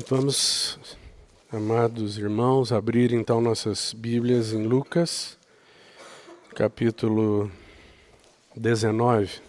Vamos, amados irmãos, abrir então nossas Bíblias em Lucas, capítulo 19.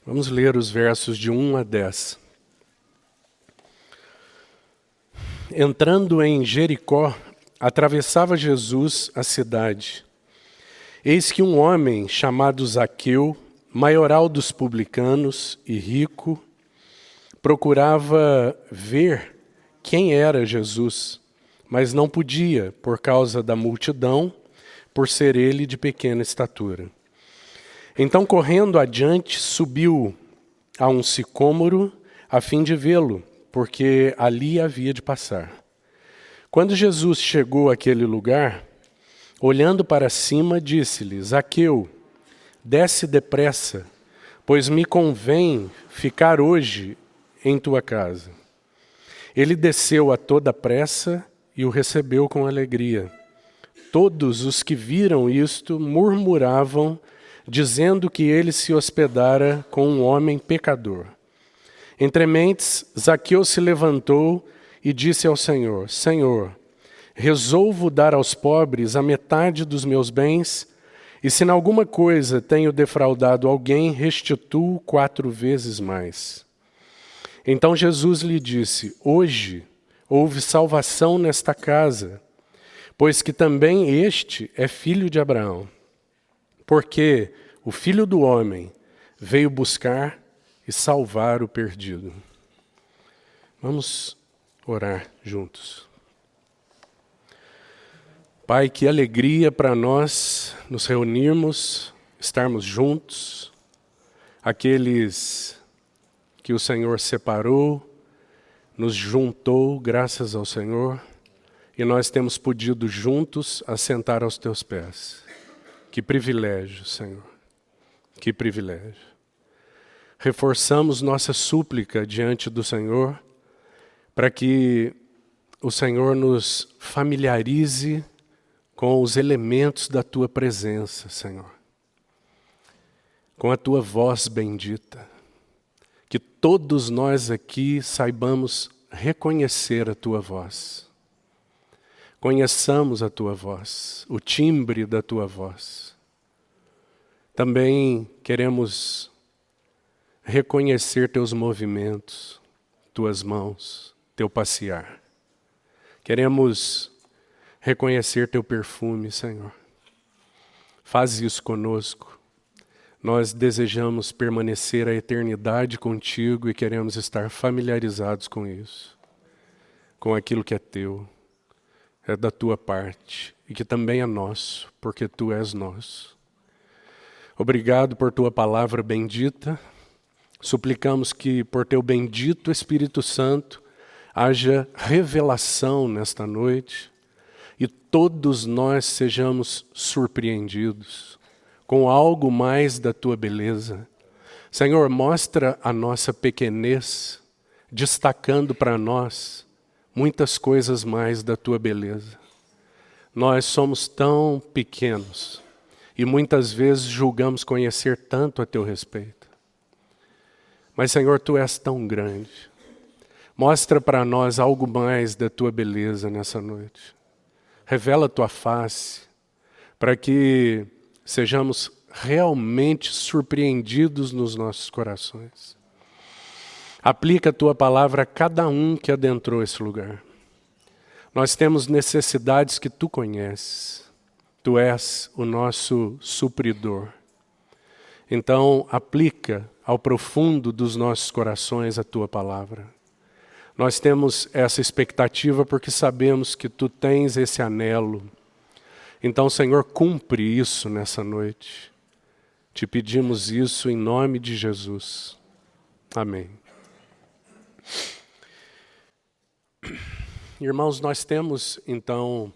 Vamos ler os versos de 1 a 10. Entrando em Jericó, atravessava Jesus a cidade. Eis que um homem chamado Zaqueu, maioral dos publicanos e rico, procurava ver quem era Jesus, mas não podia por causa da multidão, por ser ele de pequena estatura. Então, correndo adiante, subiu a um sicômoro a fim de vê-lo, porque ali havia de passar. Quando Jesus chegou àquele lugar, olhando para cima, disse-lhe: Zaqueu, desce depressa, pois me convém ficar hoje em tua casa. Ele desceu a toda pressa e o recebeu com alegria. Todos os que viram isto murmuravam, dizendo que ele se hospedara com um homem pecador. Entre mentes, Zaqueu se levantou e disse ao Senhor: Senhor, resolvo dar aos pobres a metade dos meus bens, e se em alguma coisa tenho defraudado alguém, restituo 4 vezes mais. Então Jesus lhe disse: Hoje houve salvação nesta casa, pois que também este é filho de Abraão. Porque o Filho do Homem veio buscar e salvar o perdido. Vamos orar juntos. Pai, que alegria para nós nos reunirmos, estarmos juntos, aqueles que o Senhor separou, nos juntou, graças ao Senhor, e nós temos podido juntos assentar aos teus pés. Que privilégio, Senhor, que privilégio. Reforçamos nossa súplica diante do Senhor para que o Senhor nos familiarize com os elementos da tua presença, Senhor, com a tua voz bendita, que todos nós aqui saibamos reconhecer a tua voz. Conheçamos a tua voz, o timbre da tua voz. Também queremos reconhecer teus movimentos, tuas mãos, teu passear. Queremos reconhecer teu perfume, Senhor. Faz isso conosco. Nós desejamos permanecer a eternidade contigo e queremos estar familiarizados com isso, com aquilo que é teu. É da tua parte e que também é nosso, porque tu és nosso. Obrigado por tua palavra bendita. Suplicamos que por teu bendito Espírito Santo haja revelação nesta noite e todos nós sejamos surpreendidos com algo mais da tua beleza. Senhor, mostra a nossa pequenez, destacando para nós muitas coisas mais da tua beleza. Nós somos tão pequenos e muitas vezes julgamos conhecer tanto a teu respeito. Mas, Senhor, tu és tão grande. Mostra para nós algo mais da tua beleza nessa noite. Revela a tua face para que sejamos realmente surpreendidos nos nossos corações. Aplica a tua palavra a cada um que adentrou esse lugar. Nós temos necessidades que tu conheces. Tu és o nosso supridor. Então, aplica ao profundo dos nossos corações a tua palavra. Nós temos essa expectativa porque sabemos que tu tens esse anelo. Então, Senhor, cumpre isso nessa noite. Te pedimos isso em nome de Jesus. Amém. Irmãos, nós temos, então,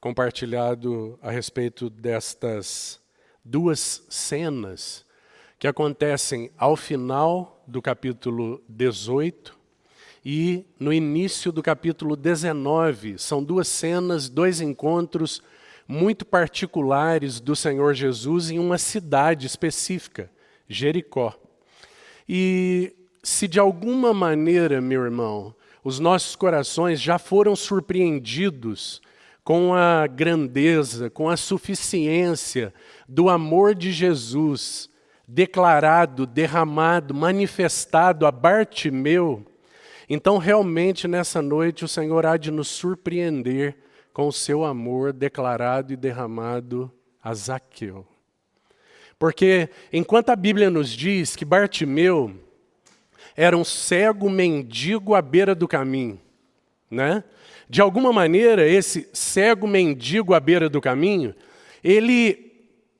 compartilhado a respeito destas duas cenas que acontecem ao final do capítulo 18 e no início do capítulo 19. São duas cenas, dois encontros muito particulares do Senhor Jesus em uma cidade específica, Jericó. E se de alguma maneira, meu irmão, os nossos corações já foram surpreendidos com a grandeza, com a suficiência do amor de Jesus, declarado, derramado, manifestado a Bartimeu, então realmente nessa noite o Senhor há de nos surpreender com o seu amor declarado e derramado a Zaqueu. Porque enquanto a Bíblia nos diz que Bartimeu era um cego mendigo à beira do caminho, né? De alguma maneira, esse cego mendigo à beira do caminho, ele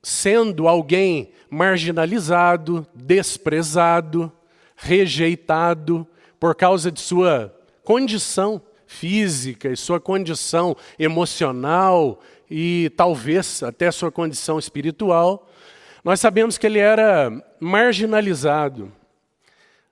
sendo alguém marginalizado, desprezado, rejeitado por causa de sua condição física e sua condição emocional e talvez até sua condição espiritual, nós sabemos que ele era marginalizado,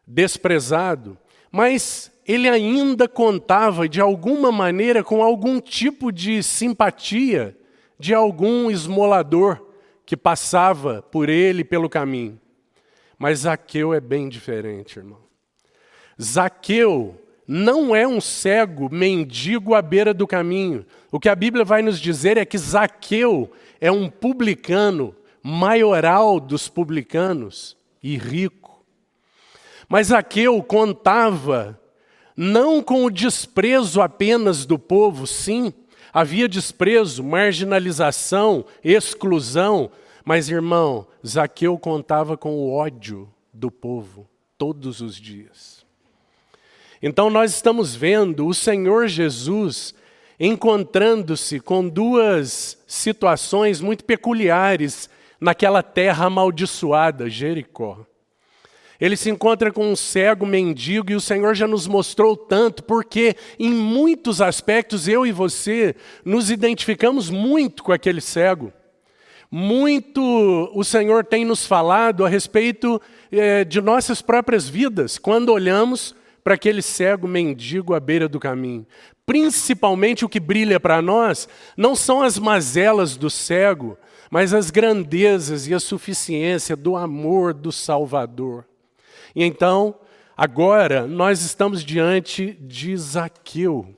desprezado, mas ele ainda contava de alguma maneira com algum tipo de simpatia de algum esmolador que passava por ele pelo caminho. Mas Zaqueu é bem diferente, irmão. Zaqueu não é um cego mendigo à beira do caminho. O que a Bíblia vai nos dizer é que Zaqueu é um publicano, maioral dos publicanos e rico. Mas Zaqueu contava não com o desprezo apenas do povo, sim, havia desprezo, marginalização, exclusão, mas, irmão, Zaqueu contava com o ódio do povo todos os dias. Então nós estamos vendo o Senhor Jesus encontrando-se com duas situações muito peculiares naquela terra amaldiçoada, Jericó. Ele se encontra com um cego mendigo e o Senhor já nos mostrou tanto, porque em muitos aspectos eu e você nos identificamos muito com aquele cego. Muito o Senhor tem nos falado a respeito de nossas próprias vidas, quando olhamos para aquele cego mendigo à beira do caminho. Principalmente o que brilha para nós não são as mazelas do cego, mas as grandezas e a suficiência do amor do Salvador. E então, agora, nós estamos diante de Zaqueu.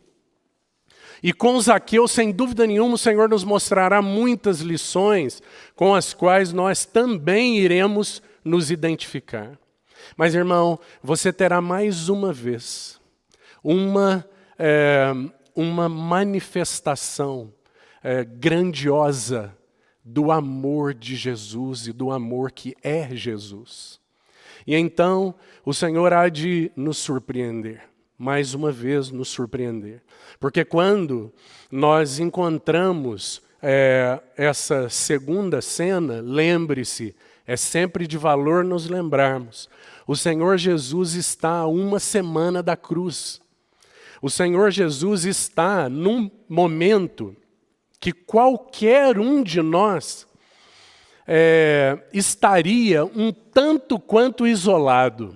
E com Zaqueu, sem dúvida nenhuma, o Senhor nos mostrará muitas lições com as quais nós também iremos nos identificar. Mas, irmão, você terá mais uma vez uma manifestação grandiosa do amor de Jesus e do amor que é Jesus. E então, o Senhor há de nos surpreender, mais uma vez nos surpreender. Porque quando nós encontramos essa segunda cena, lembre-se, é sempre de valor nos lembrarmos. O Senhor Jesus está a uma semana da cruz. O Senhor Jesus está num momento que qualquer um de nós estaria um tanto quanto isolado,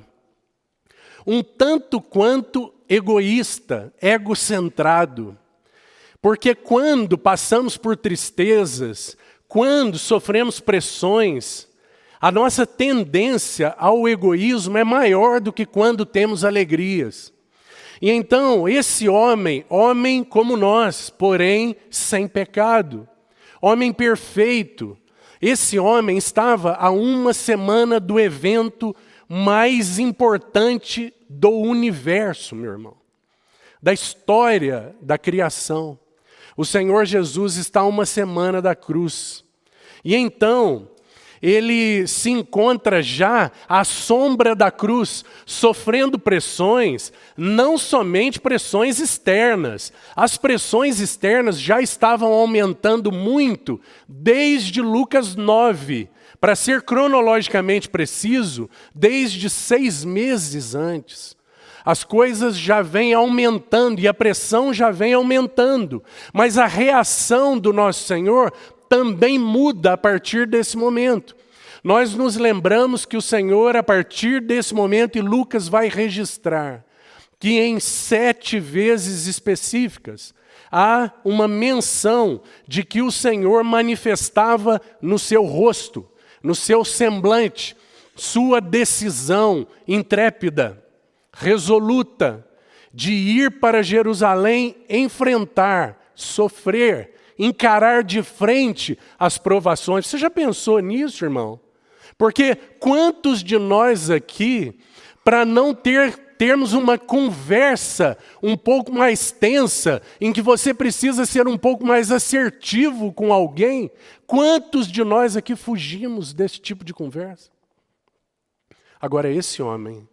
um tanto quanto egoísta, egocentrado. Porque quando passamos por tristezas, quando sofremos pressões, a nossa tendência ao egoísmo é maior do que quando temos alegrias. E então, esse homem como nós, porém sem pecado, homem perfeito, esse homem estava a uma semana do evento mais importante do universo, meu irmão, da história da criação. O Senhor Jesus está a uma semana da cruz. E então, ele se encontra já à sombra da cruz, sofrendo pressões, não somente pressões externas. As pressões externas já estavam aumentando muito desde Lucas 9, para ser cronologicamente preciso, desde 6 meses antes. As coisas já vêm aumentando e a pressão já vem aumentando. Mas a reação do nosso Senhor também muda a partir desse momento. Nós nos lembramos que o Senhor, a partir desse momento, e Lucas vai registrar, que em 7 vezes específicas, há uma menção de que o Senhor manifestava no seu rosto, no seu semblante, sua decisão intrépida, resoluta, de ir para Jerusalém, enfrentar, sofrer, encarar de frente as provações. Você já pensou nisso, irmão? Porque quantos de nós aqui, para não termos uma conversa um pouco mais tensa, em que você precisa ser um pouco mais assertivo com alguém, quantos de nós aqui fugimos desse tipo de conversa? Agora, esse homem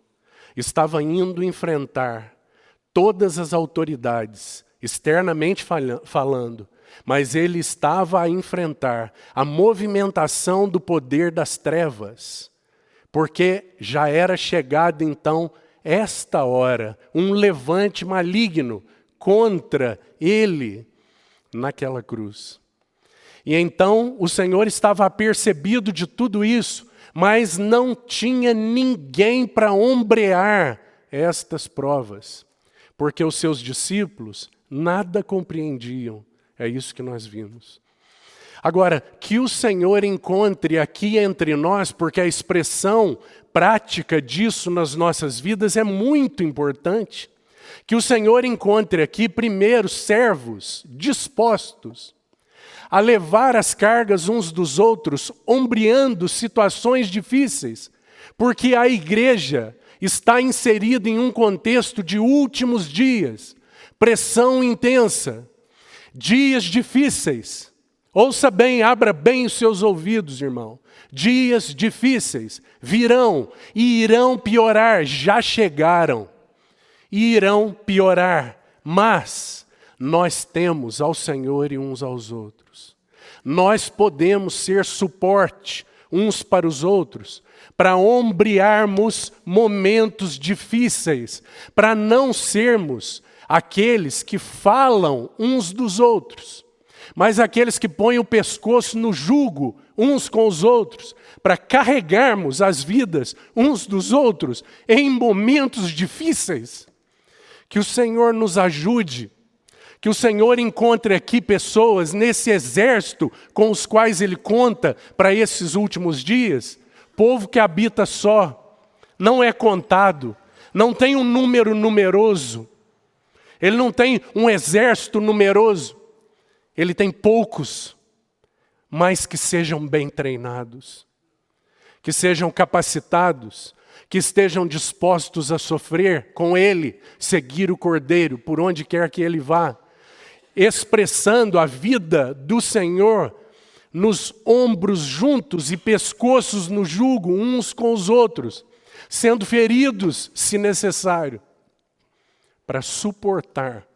estava indo enfrentar todas as autoridades, externamente falando, mas ele estava a enfrentar a movimentação do poder das trevas, porque já era chegada então esta hora, um levante maligno contra ele naquela cruz. E então o Senhor estava apercebido de tudo isso, mas não tinha ninguém para ombrear estas provas, porque os seus discípulos nada compreendiam. É isso que nós vimos. Agora, que o Senhor encontre aqui entre nós, porque a expressão prática disso nas nossas vidas é muito importante. Que o Senhor encontre aqui, primeiro, servos dispostos a levar as cargas uns dos outros, ombreando situações difíceis, porque a igreja está inserida em um contexto de últimos dias, pressão intensa, dias difíceis. Ouça bem, abra bem os seus ouvidos, irmão. Dias difíceis virão e irão piorar, já chegaram. E irão piorar, mas nós temos ao Senhor e uns aos outros. Nós podemos ser suporte uns para os outros, para ombrearmos momentos difíceis, para não sermos aqueles que falam uns dos outros, mas aqueles que põem o pescoço no jugo uns com os outros, para carregarmos as vidas uns dos outros em momentos difíceis. Que o Senhor nos ajude, que o Senhor encontre aqui pessoas nesse exército com os quais Ele conta para esses últimos dias, povo que habita só, não é contado, não tem um número numeroso, ele não tem um exército numeroso, ele tem poucos, mas que sejam bem treinados, que sejam capacitados, que estejam dispostos a sofrer com ele, seguir o Cordeiro por onde quer que ele vá, expressando a vida do Senhor nos ombros juntos e pescoços no jugo uns com os outros, sendo feridos se necessário, para suportar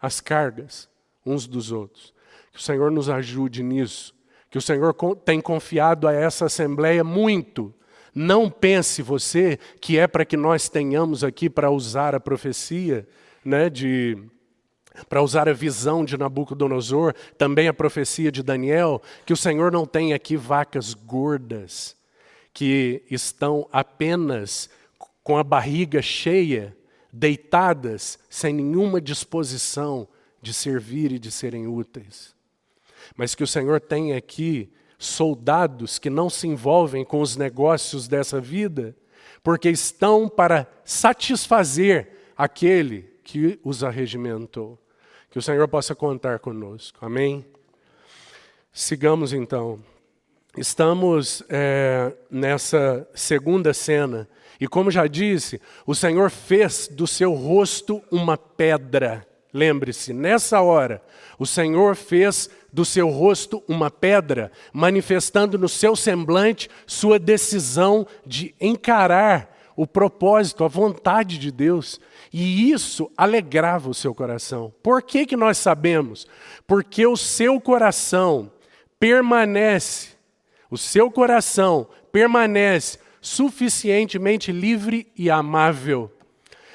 as cargas uns dos outros. Que o Senhor nos ajude nisso, que o Senhor tem confiado a essa Assembleia muito. Não pense você que é para que nós tenhamos aqui para usar a profecia, né, para usar a visão de Nabucodonosor, também a profecia de Daniel, que o Senhor não tem aqui vacas gordas, que estão apenas com a barriga cheia, deitadas, sem nenhuma disposição de servir e de serem úteis. Mas que o Senhor tem aqui soldados que não se envolvem com os negócios dessa vida, porque estão para satisfazer aquele que os arregimentou. Que o Senhor possa contar conosco. Amém? Sigamos então. Estamos nessa segunda cena. E como já disse, o Senhor fez do seu rosto uma pedra. Lembre-se, nessa hora, o Senhor fez do seu rosto uma pedra, manifestando no seu semblante sua decisão de encarar o propósito, a vontade de Deus. E isso alegrava o seu coração. Por que que nós sabemos? Porque o seu coração permanece suficientemente livre e amável.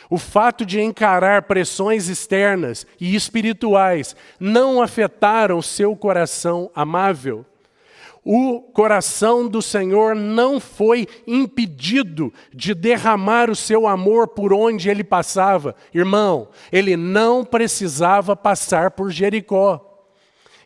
O fato de encarar pressões externas e espirituais não afetaram seu coração amável. O coração do Senhor não foi impedido de derramar o seu amor por onde ele passava. Irmão, ele não precisava passar por Jericó.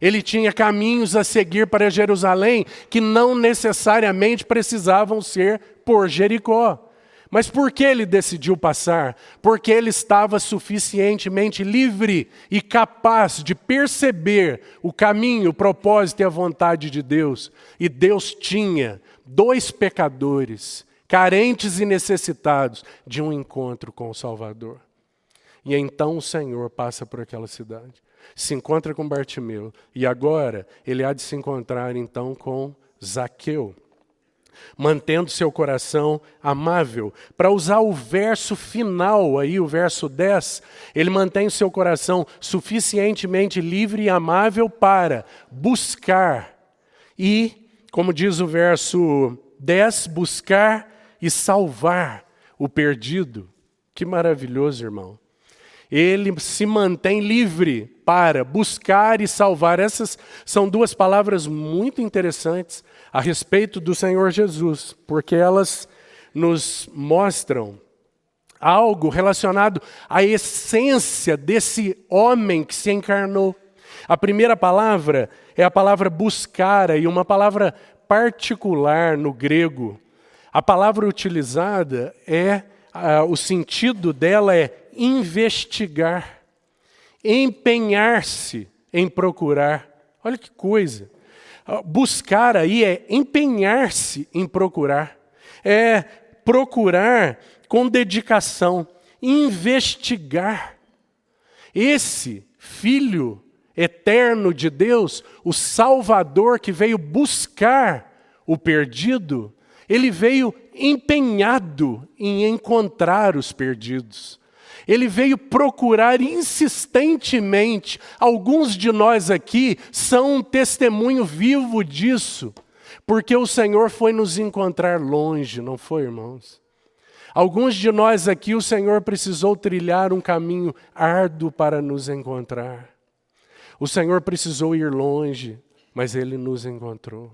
Ele tinha caminhos a seguir para Jerusalém que não necessariamente precisavam ser por Jericó. Mas por que ele decidiu passar? Porque ele estava suficientemente livre e capaz de perceber o caminho, o propósito e a vontade de Deus. E Deus tinha 2 pecadores, carentes e necessitados de um encontro com o Salvador. E então o Senhor passa por aquela cidade, se encontra com Bartimeu, e agora ele há de se encontrar então com Zaqueu, mantendo seu coração amável. Para usar o verso final, aí, o verso 10, ele mantém o seu coração suficientemente livre e amável para buscar. E, como diz o verso 10, buscar e salvar o perdido. Que maravilhoso, irmão. Ele se mantém livre para buscar e salvar. Essas são 2 palavras muito interessantes a respeito do Senhor Jesus, porque elas nos mostram algo relacionado à essência desse homem que se encarnou. A primeira palavra é a palavra buscar, e uma palavra particular no grego. A palavra utilizada o sentido dela é investigar, empenhar-se em procurar. Olha que coisa. Buscar aí é empenhar-se em procurar. É procurar com dedicação, investigar. Esse Filho eterno de Deus, o Salvador que veio buscar o perdido, ele veio empenhado em encontrar os perdidos. Ele veio procurar insistentemente. Alguns de nós aqui são um testemunho vivo disso, porque o Senhor foi nos encontrar longe, não foi, irmãos? Alguns de nós aqui, o Senhor precisou trilhar um caminho árduo para nos encontrar. O Senhor precisou ir longe, mas Ele nos encontrou.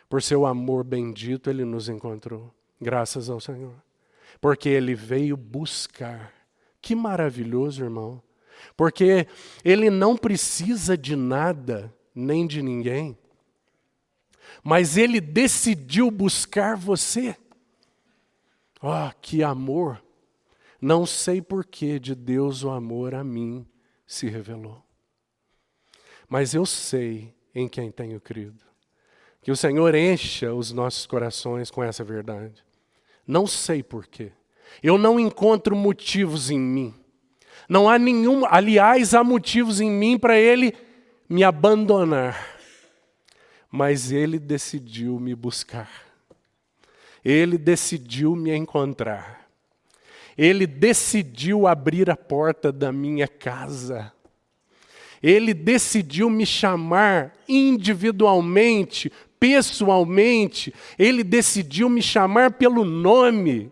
Por seu amor bendito, Ele nos encontrou. Graças ao Senhor. Porque Ele veio buscar. Que maravilhoso, irmão. Porque Ele não precisa de nada, nem de ninguém. Mas Ele decidiu buscar você. Oh, que amor! Não sei por que de Deus o amor a mim se revelou. Mas eu sei em quem tenho crido. Que o Senhor encha os nossos corações com essa verdade. Não sei por quê. Eu não encontro motivos em mim. Não há nenhum, aliás, há motivos em mim para Ele me abandonar. Mas Ele decidiu me buscar. Ele decidiu me encontrar. Ele decidiu abrir a porta da minha casa. Ele decidiu me chamar individualmente, pessoalmente. Ele decidiu me chamar pelo nome.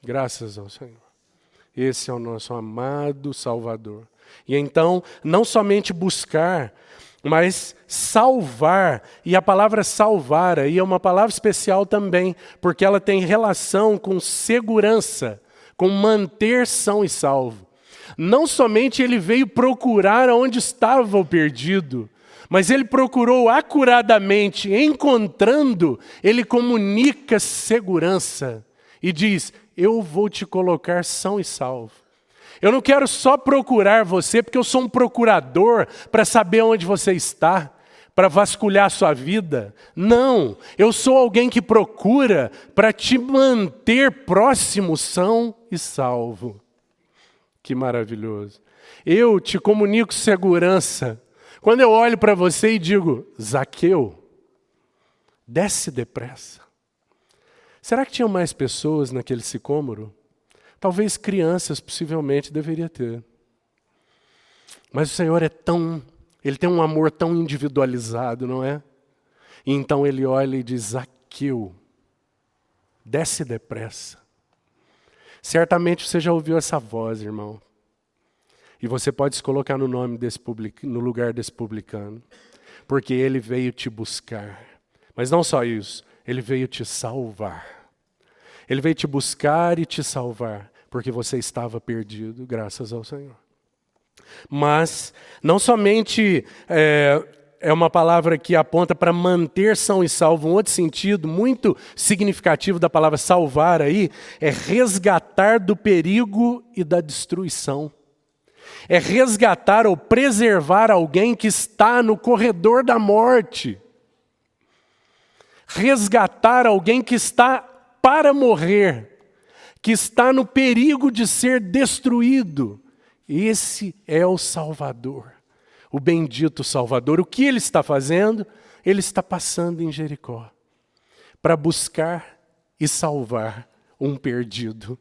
Graças ao Senhor. Esse é o nosso amado Salvador. E então, não somente buscar, mas salvar. E a palavra salvar aí é uma palavra especial também, porque ela tem relação com segurança, com manter são e salvo. Não somente ele veio procurar onde estava o perdido, mas ele procurou acuradamente, encontrando, ele comunica segurança e diz: eu vou te colocar são e salvo. Eu não quero só procurar você, porque eu sou um procurador para saber onde você está, para vasculhar a sua vida. Não, eu sou alguém que procura para te manter próximo, são e salvo. Que maravilhoso. Eu te comunico segurança. Quando eu olho para você e digo: Zaqueu, desce depressa. Será que tinham mais pessoas naquele sicômoro? Talvez crianças, possivelmente, deveria ter. Mas o Senhor Ele tem um amor tão individualizado, não é? E então Ele olha e diz: Zaqueu, desce depressa. Certamente você já ouviu essa voz, irmão. E você pode se colocar no lugar desse publicano. Porque ele veio te buscar. Mas não só isso, ele veio te salvar. Ele veio te buscar e te salvar, porque você estava perdido, graças ao Senhor. Mas não somente é uma palavra que aponta para manter são e salvo. Um outro sentido muito significativo da palavra salvar aí é resgatar do perigo e da destruição. É resgatar ou preservar alguém que está no corredor da morte. Resgatar alguém que está para morrer, que está no perigo de ser destruído. Esse é o Salvador, o bendito Salvador. O que ele está fazendo? Ele está passando em Jericó para buscar e salvar um perdido,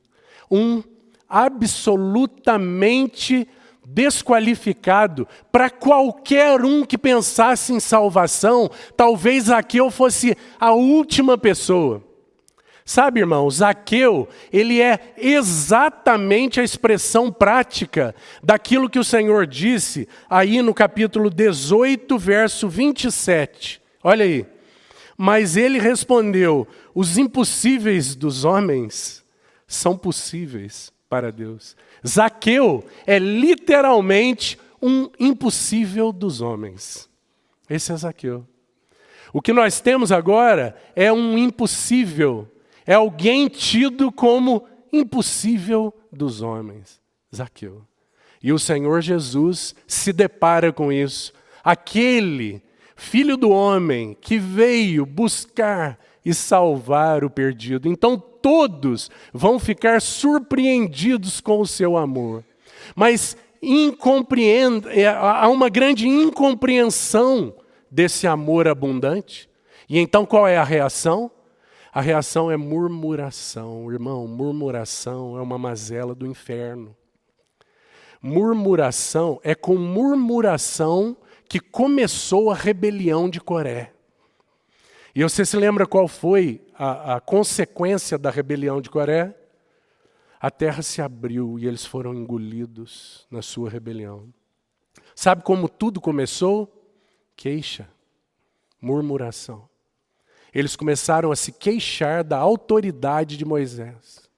um absolutamente desqualificado para qualquer um que pensasse em salvação. Talvez Zaqueu fosse a última pessoa. Sabe, irmão, Zaqueu, ele é exatamente a expressão prática daquilo que o Senhor disse aí no capítulo 18, verso 27. Olha aí. Mas ele respondeu: os impossíveis dos homens são possíveis para Deus. Zaqueu é literalmente um impossível dos homens. Esse é Zaqueu. O que nós temos agora é um impossível. É alguém tido como impossível dos homens. Zaqueu. E o Senhor Jesus se depara com isso. Aquele Filho do homem que veio buscar e salvar o perdido. Então todos vão ficar surpreendidos com o seu amor. Mas há uma grande incompreensão desse amor abundante. E então qual é a reação? A reação é murmuração. Irmão, murmuração é uma mazela do inferno. Murmuração é com murmuração que começou a rebelião de Coré. E você se lembra qual foi a consequência da rebelião de Coré? A terra se abriu e eles foram engolidos na sua rebelião. Sabe como tudo começou? Queixa, murmuração. Eles começaram a se queixar da autoridade de Moisés.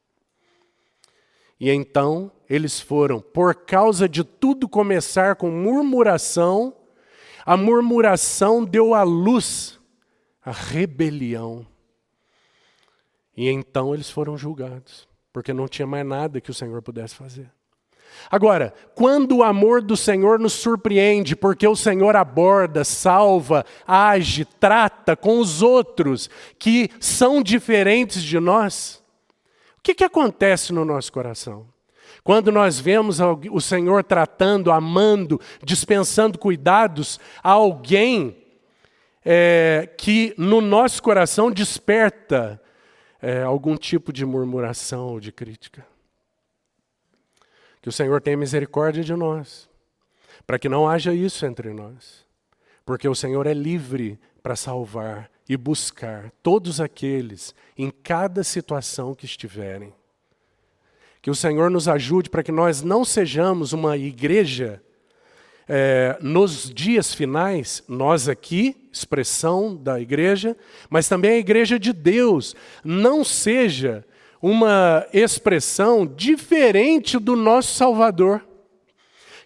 E então eles foram, por causa de tudo começar com murmuração, a murmuração deu à luz a rebelião. E então eles foram julgados, porque não tinha mais nada que o Senhor pudesse fazer. Agora, quando o amor do Senhor nos surpreende, porque o Senhor aborda, salva, age, trata com os outros que são diferentes de nós, o que acontece no nosso coração? Quando nós vemos o Senhor tratando, amando, dispensando cuidados a alguém que no nosso coração desperta algum tipo de murmuração ou de crítica. Que o Senhor tenha misericórdia de nós, para que não haja isso entre nós. Porque o Senhor é livre para salvar e buscar todos aqueles em cada situação que estiverem. Que o Senhor nos ajude para que nós não sejamos uma igreja nos dias finais, nós aqui, expressão da igreja, mas também a igreja de Deus, não seja uma expressão diferente do nosso Salvador,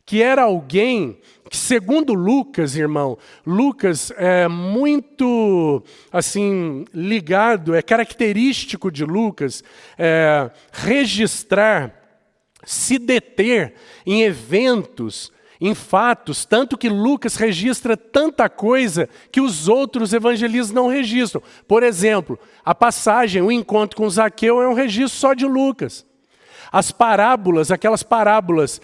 que era alguém que, segundo Lucas, irmão, Lucas é muito assim ligado, é característico de Lucas registrar, se deter em eventos, em fatos, tanto que Lucas registra tanta coisa que os outros evangelistas não registram. Por exemplo, a passagem, o encontro com Zaqueu é um registro só de Lucas. As parábolas, aquelas parábolas,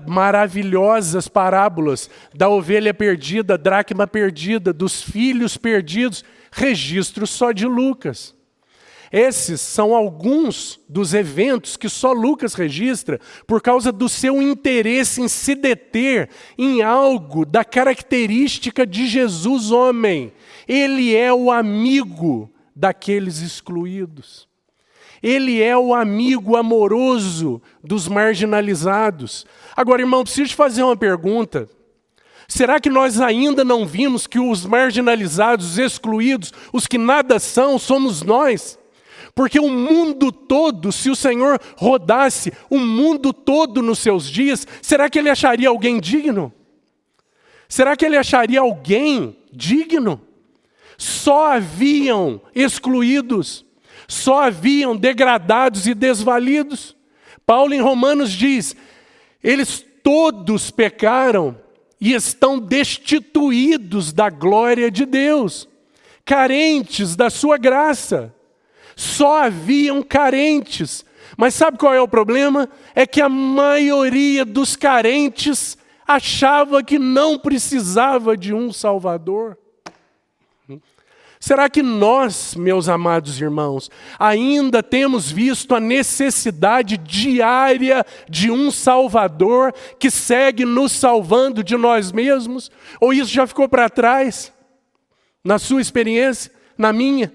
maravilhosas parábolas da ovelha perdida, dracma perdida, dos filhos perdidos, registro só de Lucas. Esses são alguns dos eventos que só Lucas registra por causa do seu interesse em se deter em algo da característica de Jesus homem. Ele é o amigo daqueles excluídos. Ele é o amigo amoroso dos marginalizados. Agora, irmão, preciso te fazer uma pergunta. Será que nós ainda não vimos que os marginalizados, os excluídos, os que nada são, somos nós? Porque o mundo todo, se o Senhor rodasse o mundo todo nos seus dias, será que Ele acharia alguém digno? Será que Ele acharia alguém digno? Só haviam excluídos, só haviam degradados e desvalidos. Paulo em Romanos diz, eles todos pecaram e estão destituídos da glória de Deus, carentes da sua graça. Só haviam carentes. Mas sabe qual é o problema? É que a maioria dos carentes achava que não precisava de um Salvador. Será que nós, meus amados irmãos, ainda temos visto a necessidade diária de um Salvador que segue nos salvando de nós mesmos? Ou isso já ficou para trás? Na sua experiência? Na minha?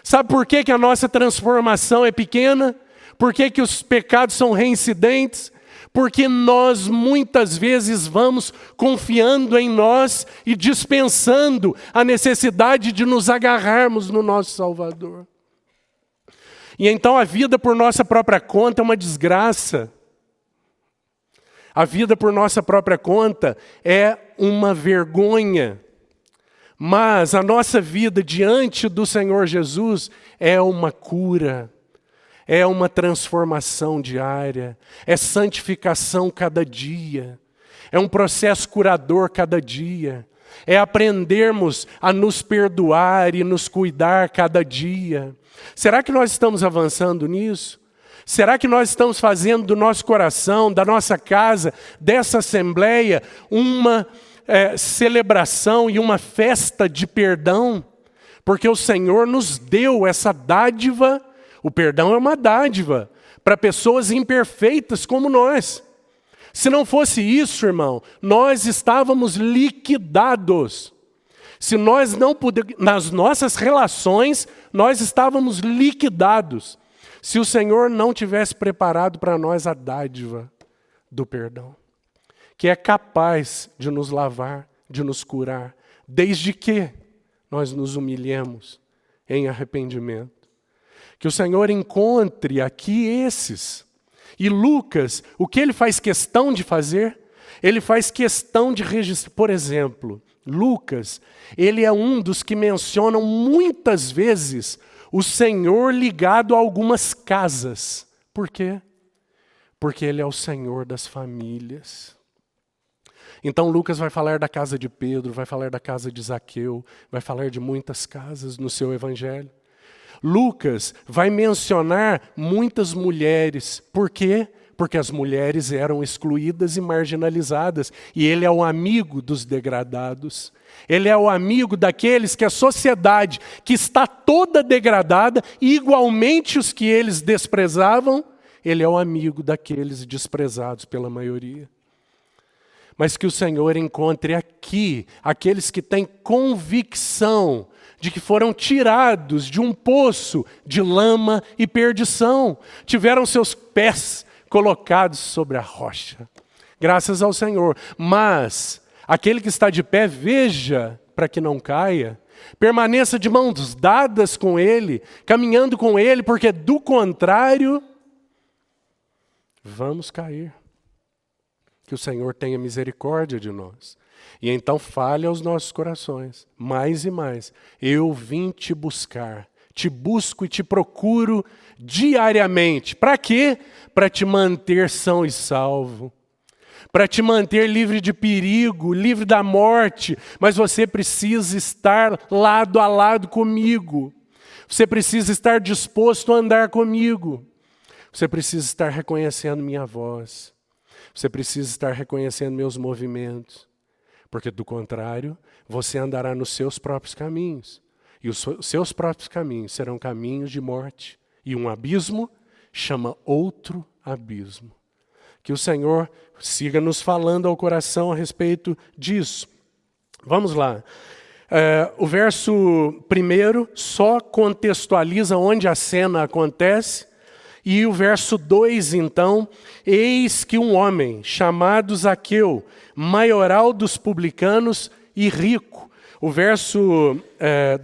Sabe por que a nossa transformação é pequena? Por que os pecados são reincidentes? Porque nós muitas vezes vamos confiando em nós e dispensando a necessidade de nos agarrarmos no nosso Salvador. E então a vida por nossa própria conta é uma desgraça. A vida por nossa própria conta é uma vergonha. Mas a nossa vida diante do Senhor Jesus é uma cura. É uma transformação diária, é santificação cada dia, é um processo curador cada dia, é aprendermos a nos perdoar e nos cuidar cada dia. Será que nós estamos avançando nisso? Será que nós estamos fazendo do nosso coração, da nossa casa, dessa assembleia, uma celebração e uma festa de perdão? Porque o Senhor nos deu essa dádiva. O perdão é uma dádiva para pessoas imperfeitas como nós. Se não fosse isso, irmão, nós estávamos liquidados. Se nós não pudermos, nas nossas relações, nós estávamos liquidados. Se o Senhor não tivesse preparado para nós a dádiva do perdão, que é capaz de nos lavar, de nos curar, desde que nós nos humilhemos em arrependimento. Que o Senhor encontre aqui esses. E Lucas, o que ele faz questão de fazer? Ele faz questão de registrar. Por exemplo, Lucas, ele é um dos que mencionam muitas vezes o Senhor ligado a algumas casas. Por quê? Porque ele é o Senhor das famílias. Então Lucas vai falar da casa de Pedro, vai falar da casa de Zaqueu, vai falar de muitas casas no seu evangelho. Lucas vai mencionar muitas mulheres. Por quê? Porque as mulheres eram excluídas e marginalizadas. E ele é o amigo dos degradados. Ele é o amigo daqueles que a sociedade, que está toda degradada, e igualmente os que eles desprezavam, ele é o amigo daqueles desprezados pela maioria. Mas que o Senhor encontre aqui aqueles que têm convicção de que foram tirados de um poço de lama e perdição. Tiveram seus pés colocados sobre a rocha. Graças ao Senhor. Mas aquele que está de pé, veja para que não caia. Permaneça de mãos dadas com Ele, caminhando com Ele, porque do contrário, vamos cair. Que o Senhor tenha misericórdia de nós. E então fale aos nossos corações, mais e mais. Eu vim te buscar, te busco e te procuro diariamente. Para quê? Para te manter são e salvo. Para te manter livre de perigo, livre da morte. Mas você precisa estar lado a lado comigo. Você precisa estar disposto a andar comigo. Você precisa estar reconhecendo minha voz. Você precisa estar reconhecendo meus movimentos. Porque, do contrário, você andará nos seus próprios caminhos. E os seus próprios caminhos serão caminhos de morte. E um abismo chama outro abismo. Que o Senhor siga nos falando ao coração a respeito disso. Vamos lá. O verso 1 só contextualiza onde a cena acontece. E o verso 2, então, eis que um homem chamado Zaqueu, maioral dos publicanos e rico. O verso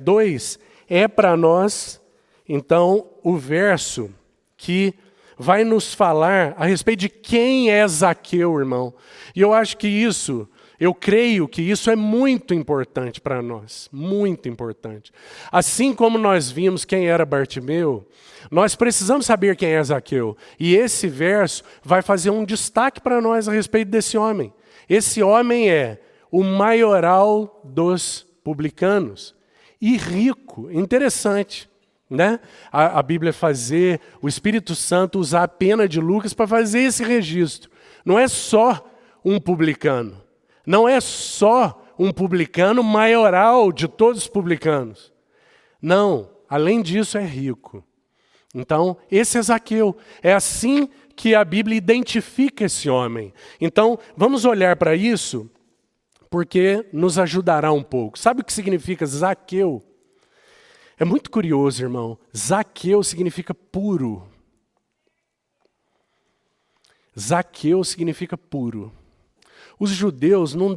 2 é para nós, então, o verso que vai nos falar a respeito de quem é Zaqueu, irmão. E eu acho que isso, eu creio que isso é muito importante para nós, muito importante. Assim como nós vimos quem era Bartimeu, nós precisamos saber quem é Zaqueu. E esse verso vai fazer um destaque para nós a respeito desse homem. Esse homem é o maioral dos publicanos e rico. Interessante, né? A Bíblia fazer, o Espírito Santo usar a pena de Lucas para fazer esse registro. Não é só um publicano. Não é só um publicano maioral de todos os publicanos. Não, além disso é rico. Então, esse é Zaqueu. É assim que a Bíblia identifica esse homem. Então, vamos olhar para isso, porque nos ajudará um pouco. Sabe o que significa Zaqueu? É muito curioso, irmão. Zaqueu significa puro. Zaqueu significa puro. Os judeus não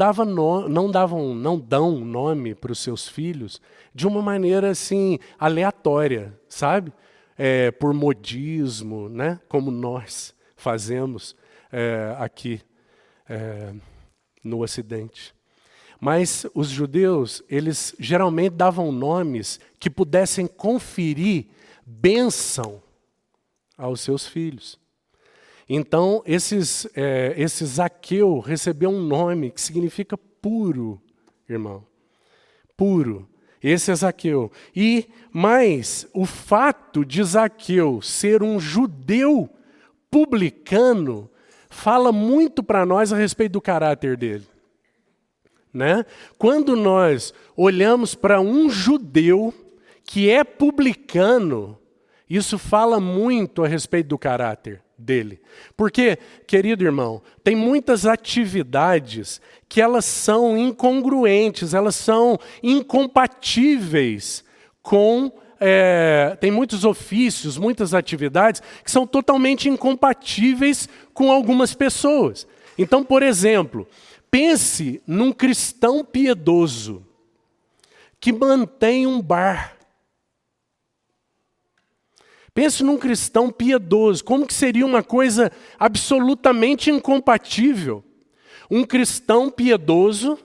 dão nome para os seus filhos de uma maneira assim aleatória, sabe? Por modismo, né? Como nós fazemos aqui no Ocidente. Mas os judeus, eles geralmente davam nomes que pudessem conferir bênção aos seus filhos. Então, esse Zaqueu recebeu um nome que significa puro, irmão. Puro. Esse é Zaqueu. Mas o fato de Zaqueu ser um judeu publicano fala muito para nós a respeito do caráter dele. Né? Quando nós olhamos para um judeu que é publicano, isso fala muito a respeito do caráter dele. Porque, querido irmão, tem muitas atividades que elas são incongruentes, elas são incompatíveis com... tem muitos ofícios, muitas atividades que são totalmente incompatíveis com algumas pessoas. Então, por exemplo, pense num cristão piedoso que mantém um bar. Pense num cristão piedoso. Como que seria uma coisa absolutamente incompatível? Um cristão piedoso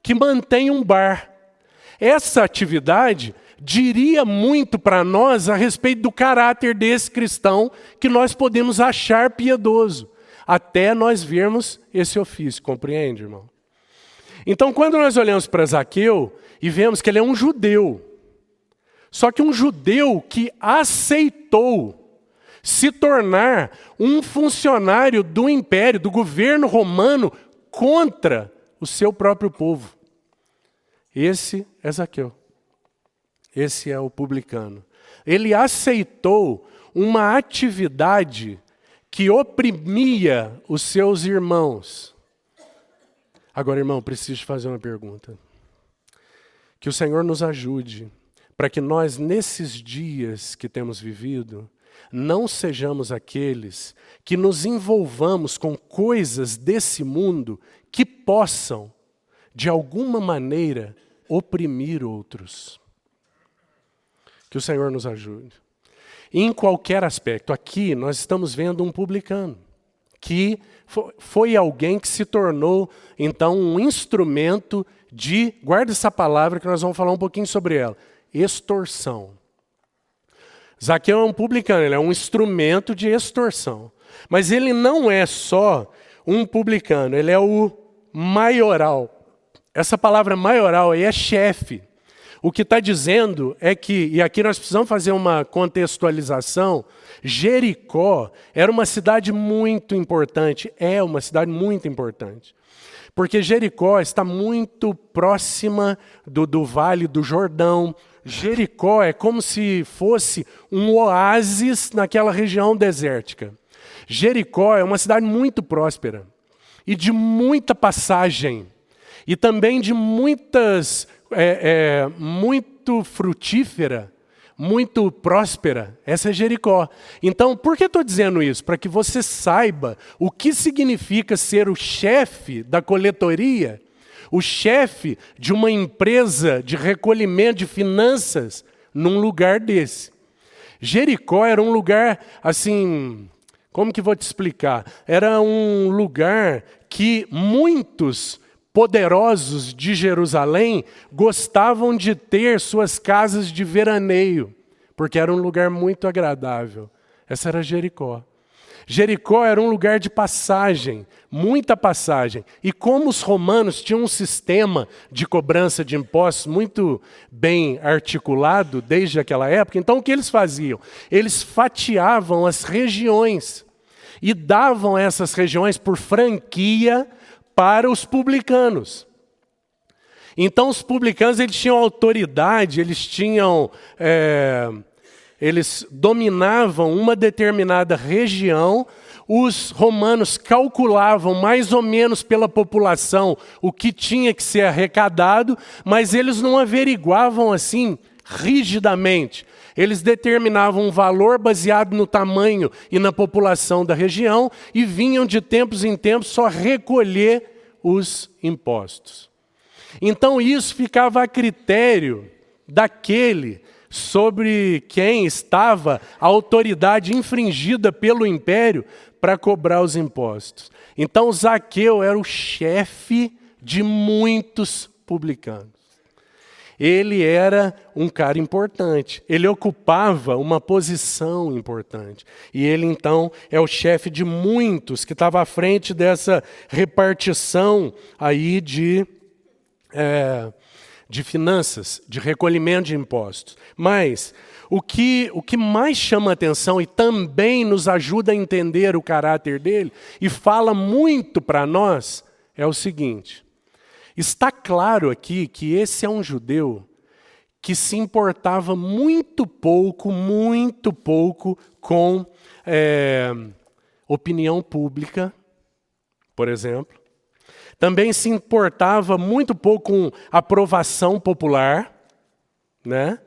que mantém um bar. Essa atividade diria muito para nós a respeito do caráter desse cristão que nós podemos achar piedoso, até nós vermos esse ofício, compreende, irmão? Então, quando nós olhamos para Zaqueu e vemos que ele é um judeu, só que um judeu que aceitou se tornar um funcionário do império, do governo romano, contra o seu próprio povo. Esse é Zaqueu. Esse é o publicano. Ele aceitou uma atividade que oprimia os seus irmãos. Agora, irmão, preciso te fazer uma pergunta. Que o Senhor nos ajude para que nós, nesses dias que temos vivido, não sejamos aqueles que nos envolvamos com coisas desse mundo que possam, de alguma maneira, oprimir outros. Que o Senhor nos ajude. Em qualquer aspecto. Aqui nós estamos vendo um publicano, que foi alguém que se tornou, então, um instrumento de, guarda essa palavra que nós vamos falar um pouquinho sobre ela, extorsão. Zaqueu é um publicano, ele é um instrumento de extorsão. Mas ele não é só um publicano, ele é o maioral. Essa palavra maioral aí é chefe. O que está dizendo é que, e aqui nós precisamos fazer uma contextualização, Jericó era uma cidade muito importante, é uma cidade muito importante. Porque Jericó está muito próxima do Vale do Jordão. Jericó é como se fosse um oásis naquela região desértica. Jericó é uma cidade muito próspera e de muita passagem e também de muito frutífera, muito próspera. Essa é Jericó. Então, por que estou dizendo isso? Para que você saiba o que significa ser o chefe da coletoria, o chefe de uma empresa de recolhimento de finanças num lugar desse. Jericó era um lugar, assim, como que vou te explicar? Era um lugar que muitos poderosos de Jerusalém gostavam de ter suas casas de veraneio, porque era um lugar muito agradável. Essa era Jericó. Jericó era um lugar de passagem, muita passagem. E como os romanos tinham um sistema de cobrança de impostos muito bem articulado desde aquela época, então o que eles faziam? Eles fatiavam as regiões e davam essas regiões por franquia para os publicanos. Então os publicanos eles tinham autoridade, eles dominavam uma determinada região. Os romanos calculavam mais ou menos pela população o que tinha que ser arrecadado, mas eles não averiguavam assim rigidamente. Eles determinavam um valor baseado no tamanho e na população da região e vinham de tempos em tempos só recolher os impostos. Então isso ficava a critério daquele sobre quem estava a autoridade infringida pelo império para cobrar os impostos. Então Zaqueu era o chefe de muitos publicanos. Ele era um cara importante, ele ocupava uma posição importante. E ele então é o chefe de muitos que estava à frente dessa repartição aí de finanças, de recolhimento de impostos. Mas o que mais chama atenção e também nos ajuda a entender o caráter dele e fala muito para nós é o seguinte: está claro aqui que esse é um judeu que se importava muito pouco com opinião pública, por exemplo. Também se importava muito pouco com aprovação popular, né?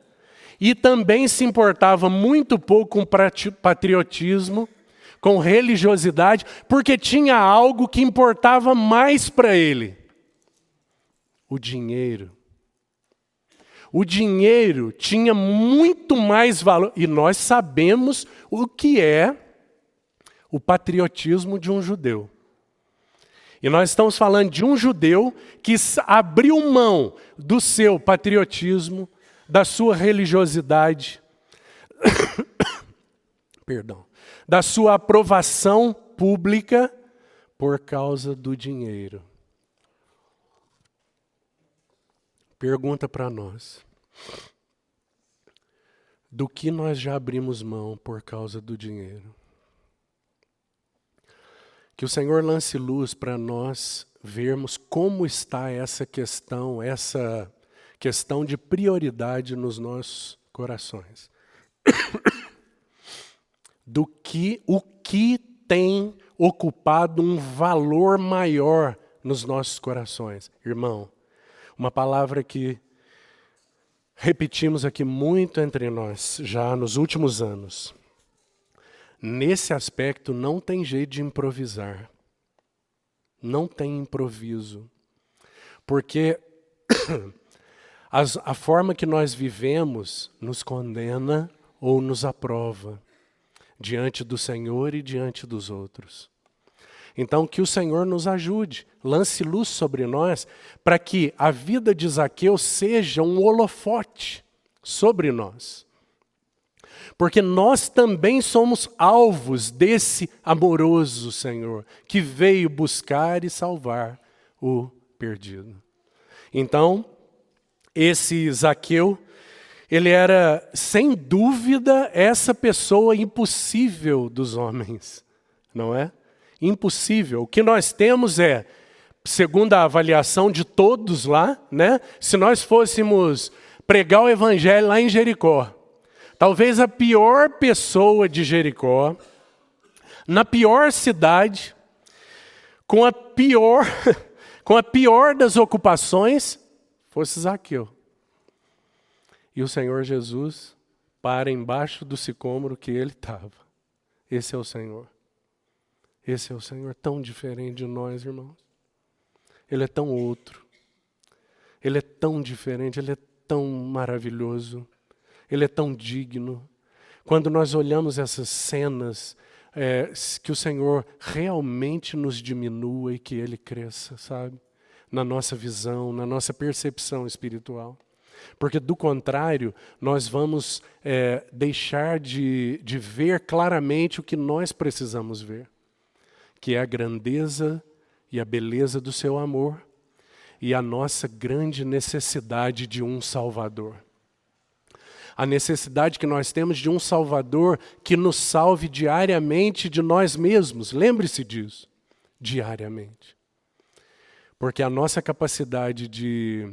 E também se importava muito pouco com patriotismo, com religiosidade, porque tinha algo que importava mais para ele: o dinheiro. O dinheiro tinha muito mais valor, e nós sabemos o que é o patriotismo de um judeu. E nós estamos falando de um judeu que abriu mão do seu patriotismo, da sua religiosidade, da sua aprovação pública por causa do dinheiro. Pergunta para nós: do que nós já abrimos mão por causa do dinheiro? Que o Senhor lance luz para nós vermos como está essa questão de prioridade nos nossos corações. O que tem ocupado um valor maior nos nossos corações. Irmão, uma palavra que repetimos aqui muito entre nós já nos últimos anos. Nesse aspecto não tem jeito de improvisar. Não tem improviso. Porque a forma que nós vivemos nos condena ou nos aprova diante do Senhor e diante dos outros. Então que o Senhor nos ajude, lance luz sobre nós, para que a vida de Zaqueu seja um holofote sobre nós. Porque nós também somos alvos desse amoroso Senhor, que veio buscar e salvar o perdido. Então, esse Zaqueu, ele era, sem dúvida, essa pessoa impossível dos homens, não é? Impossível. O que nós temos é, segundo a avaliação de todos lá, né? Se nós fôssemos pregar o evangelho lá em Jericó, talvez a pior pessoa de Jericó, na pior cidade, com a pior das ocupações, fosse Zaqueu. E o Senhor Jesus para embaixo do sicômoro que ele estava. Esse é o Senhor. Esse é o Senhor, tão diferente de nós, irmãos. Ele é tão outro. Ele é tão diferente, Ele é tão maravilhoso. Ele é tão digno. Quando nós olhamos essas cenas, que o Senhor realmente nos diminua e que Ele cresça, sabe? Na nossa visão, na nossa percepção espiritual. Porque, do contrário, nós vamos deixar de ver claramente o que nós precisamos ver, que é a grandeza e a beleza do seu amor e a nossa grande necessidade de um Salvador. A necessidade que nós temos de um Salvador que nos salve diariamente de nós mesmos. Lembre-se disso, diariamente. Porque a nossa capacidade de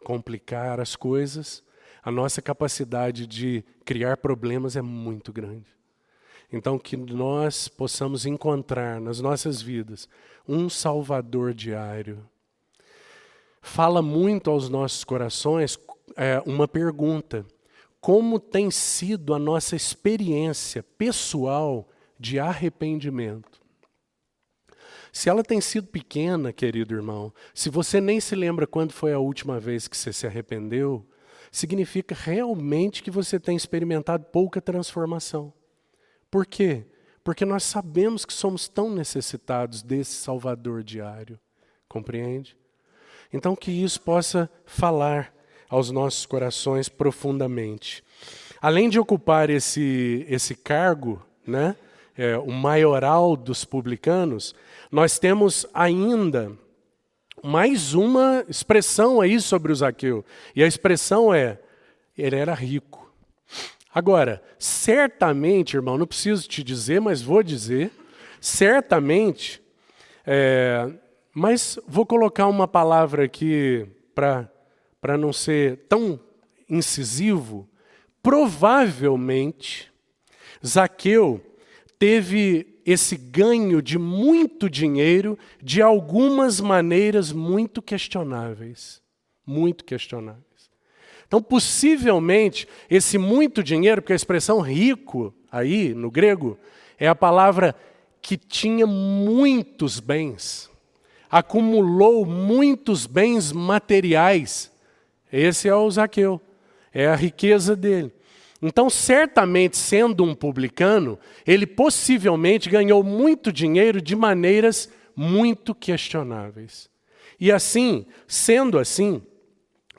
complicar as coisas, a nossa capacidade de criar problemas é muito grande. Então, que nós possamos encontrar nas nossas vidas um Salvador diário. Fala muito aos nossos corações uma pergunta: como tem sido a nossa experiência pessoal de arrependimento? Se ela tem sido pequena, querido irmão, se você nem se lembra quando foi a última vez que você se arrependeu, significa realmente que você tem experimentado pouca transformação. Por quê? Porque nós sabemos que somos tão necessitados desse Salvador diário. Compreende? Então que isso possa falar aos nossos corações profundamente. Além de ocupar esse cargo, né, o maioral dos publicanos, nós temos ainda mais uma expressão aí sobre o Zaqueu. E a expressão ele era rico. Agora, certamente, irmão, não preciso te dizer, mas vou dizer, certamente, mas vou colocar uma palavra aqui para não ser tão incisivo. Provavelmente, Zaqueu teve esse ganho de muito dinheiro de algumas maneiras muito questionáveis. Muito questionáveis. Então, possivelmente, esse muito dinheiro, porque a expressão rico, aí, no grego, é a palavra que tinha muitos bens, acumulou muitos bens materiais. Esse é o Zaqueu, é a riqueza dele. Então, certamente, sendo um publicano, ele possivelmente ganhou muito dinheiro de maneiras muito questionáveis. E assim, sendo assim,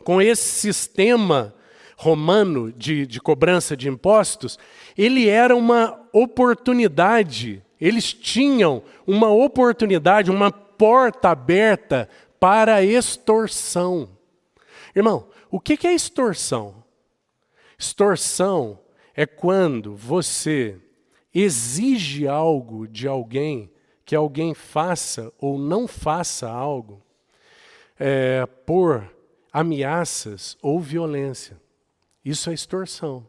com esse sistema romano de cobrança de impostos, ele era uma oportunidade, eles tinham uma oportunidade, uma porta aberta para a extorsão. Irmão, o que é extorsão? Extorsão é quando você exige algo de alguém, que alguém faça ou não faça algo, por ameaças ou violência. Isso é extorsão.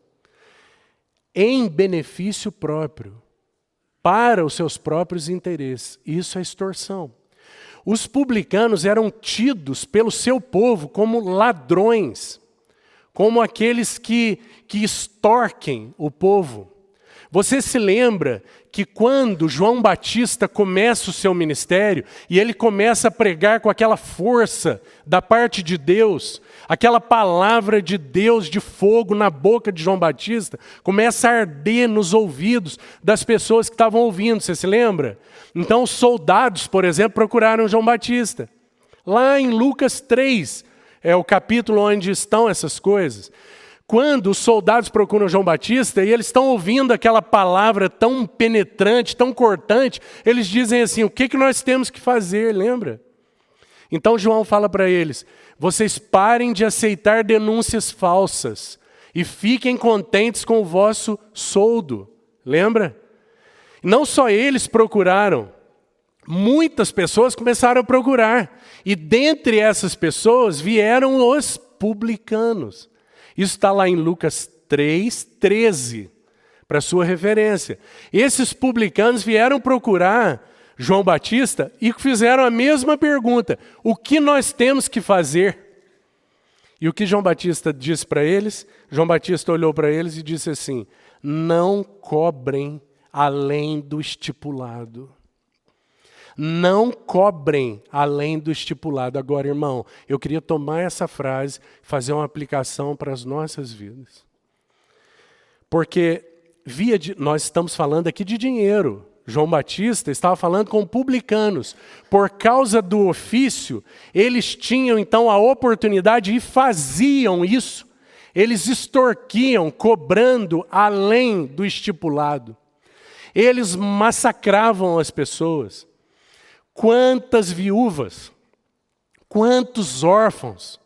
Em benefício próprio, para os seus próprios interesses. Isso é extorsão. Os publicanos eram tidos pelo seu povo como ladrões, como aqueles que extorquem o povo. Você se lembra que quando João Batista começa o seu ministério e ele começa a pregar com aquela força da parte de Deus, aquela palavra de Deus de fogo na boca de João Batista, começa a arder nos ouvidos das pessoas que estavam ouvindo, você se lembra? Então os soldados, por exemplo, procuraram João Batista. Lá em Lucas 3, é o capítulo onde estão essas coisas. Quando os soldados procuram João Batista e eles estão ouvindo aquela palavra tão penetrante, tão cortante, eles dizem assim: o que nós temos que fazer, lembra? Então João fala para eles: vocês parem de aceitar denúncias falsas e fiquem contentes com o vosso soldo, lembra? Não só eles procuraram, muitas pessoas começaram a procurar. E dentre essas pessoas vieram os publicanos. Isso está lá em Lucas 3:13, para sua referência. Esses publicanos vieram procurar João Batista e fizeram a mesma pergunta: o que nós temos que fazer? E o que João Batista disse para eles? João Batista olhou para eles e disse assim: não cobrem além do estipulado. Não cobrem além do estipulado. Agora, irmão, eu queria tomar essa frase e fazer uma aplicação para as nossas vidas. Porque nós estamos falando aqui de dinheiro. João Batista estava falando com publicanos. Por causa do ofício, eles tinham então a oportunidade e faziam isso. Eles extorquiam, cobrando além do estipulado. Eles massacravam as pessoas. Quantas viúvas, quantos órfãos,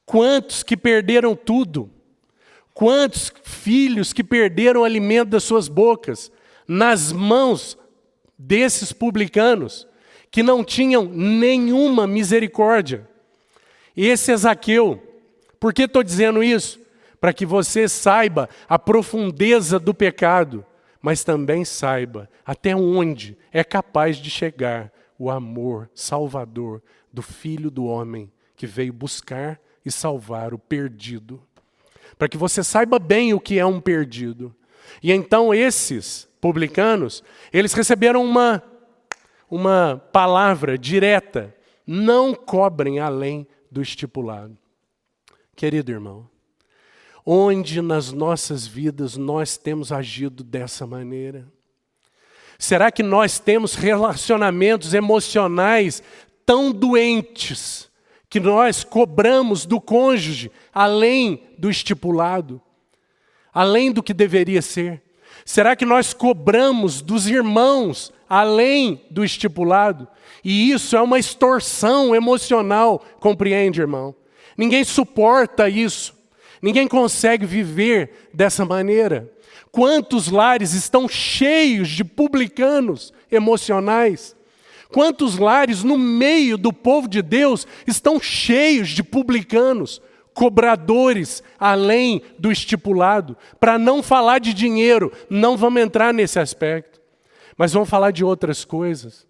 quantos que perderam tudo, quantos filhos que perderam o alimento das suas bocas, nas mãos desses publicanos, que não tinham nenhuma misericórdia. Esse é Zaqueu. Por que estou dizendo isso? Para que você saiba a profundeza do pecado, mas também saiba até onde é capaz de chegar o amor salvador do Filho do Homem, que veio buscar e salvar o perdido. Para que você saiba bem o que é um perdido. E então esses publicanos, eles receberam uma palavra direta: não cobrem além do estipulado. Querido irmão, onde nas nossas vidas nós temos agido dessa maneira? Será que nós temos relacionamentos emocionais tão doentes que nós cobramos do cônjuge além do estipulado, além do que deveria ser? Será que nós cobramos dos irmãos além do estipulado? E isso é uma extorsão emocional, compreende, irmão? Ninguém suporta isso. Ninguém consegue viver dessa maneira. Quantos lares estão cheios de publicanos emocionais? Quantos lares no meio do povo de Deus estão cheios de publicanos, cobradores além do estipulado? Para não falar de dinheiro, não vamos entrar nesse aspecto, mas vamos falar de outras coisas.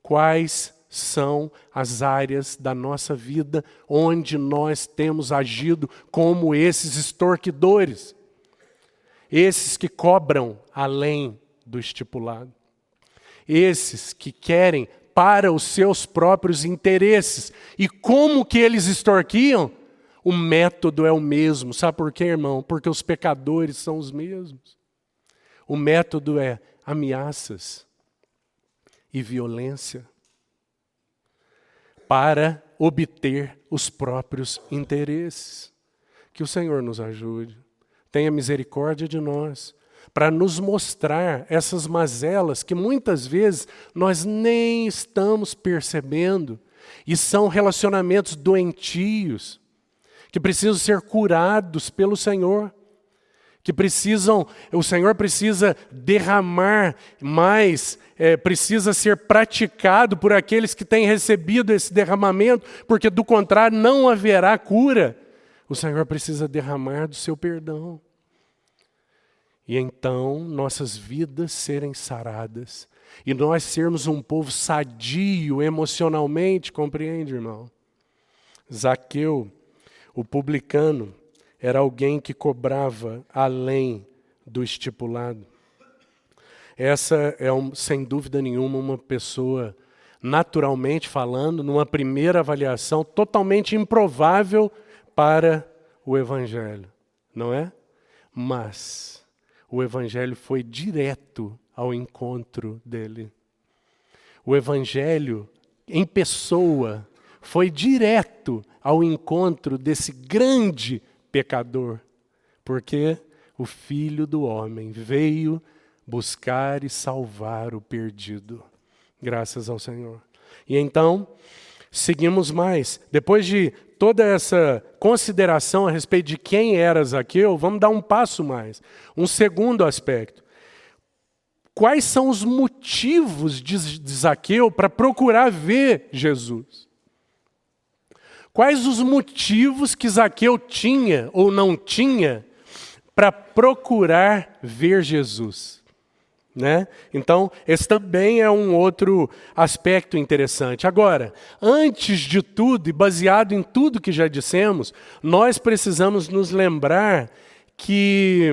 Quais são as áreas da nossa vida onde nós temos agido como esses extorquidores? Esses que cobram além do estipulado. Esses que querem para os seus próprios interesses. E como que eles extorquiam? O método é o mesmo. Sabe por quê, irmão? Porque os pecadores são os mesmos. O método é ameaças e violência para obter os próprios interesses. Que o Senhor nos ajude. Tenha misericórdia de nós, para nos mostrar essas mazelas que muitas vezes nós nem estamos percebendo, e são relacionamentos doentios, que precisam ser curados pelo Senhor, o Senhor precisa derramar mais, precisa ser praticado por aqueles que têm recebido esse derramamento, porque do contrário não haverá cura. O Senhor precisa derramar do seu perdão. E então nossas vidas serem saradas. E nós sermos um povo sadio emocionalmente, compreende, irmão? Zaqueu, o publicano, era alguém que cobrava além do estipulado. Essa é, sem dúvida nenhuma, uma pessoa, naturalmente falando, numa primeira avaliação, totalmente improvável para o Evangelho, não é? Mas o Evangelho foi direto ao encontro dele. O Evangelho, em pessoa, foi direto ao encontro desse grande pecador, porque o Filho do Homem veio buscar e salvar o perdido. Graças ao Senhor. E então, seguimos mais. Depois de toda essa consideração a respeito de quem era Zaqueu, vamos dar um passo mais. Um segundo aspecto. Quais são os motivos de Zaqueu para procurar ver Jesus? Quais os motivos que Zaqueu tinha ou não tinha para procurar ver Jesus? né? Então, esse também é um outro aspecto interessante. Agora, antes de tudo e baseado em tudo que já dissemos, nós precisamos nos lembrar que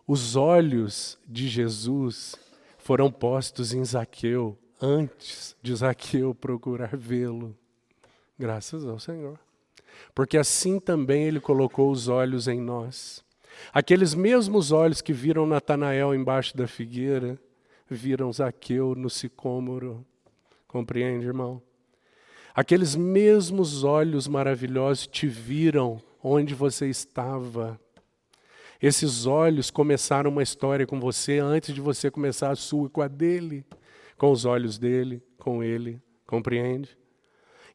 os olhos de Jesus foram postos em Zaqueu antes de Zaqueu procurar vê-lo. Graças ao Senhor. Porque assim também Ele colocou os olhos em nós. Aqueles mesmos olhos que viram Natanael embaixo da figueira, viram Zaqueu no sicômoro. Compreende, irmão? Aqueles mesmos olhos maravilhosos te viram onde você estava. Esses olhos começaram uma história com você antes de você começar a sua com a dele, com os olhos dele, com ele. Compreende?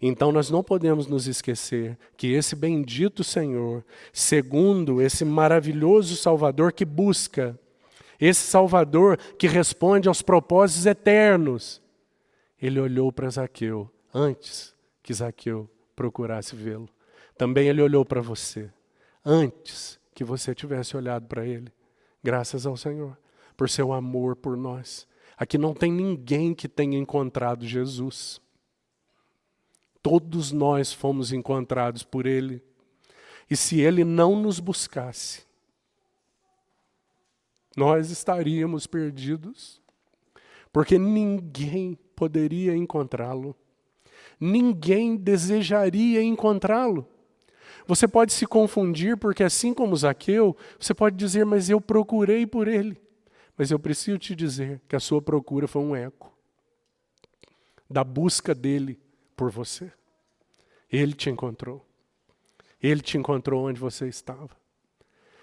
Então nós não podemos nos esquecer que esse bendito Senhor, segundo esse maravilhoso Salvador que busca, esse Salvador que responde aos propósitos eternos, Ele olhou para Zaqueu antes que Zaqueu procurasse vê-lo. Também Ele olhou para você antes que você tivesse olhado para Ele. Graças ao Senhor, por seu amor por nós. Aqui não tem ninguém que tenha encontrado Jesus. Todos nós fomos encontrados por Ele. E se Ele não nos buscasse, nós estaríamos perdidos. Porque ninguém poderia encontrá-lo. Ninguém desejaria encontrá-lo. Você pode se confundir, porque assim como Zaqueu, você pode dizer, mas eu procurei por Ele. Mas eu preciso te dizer que a sua procura foi um eco da busca dele por você. Ele te encontrou. Ele te encontrou onde você estava.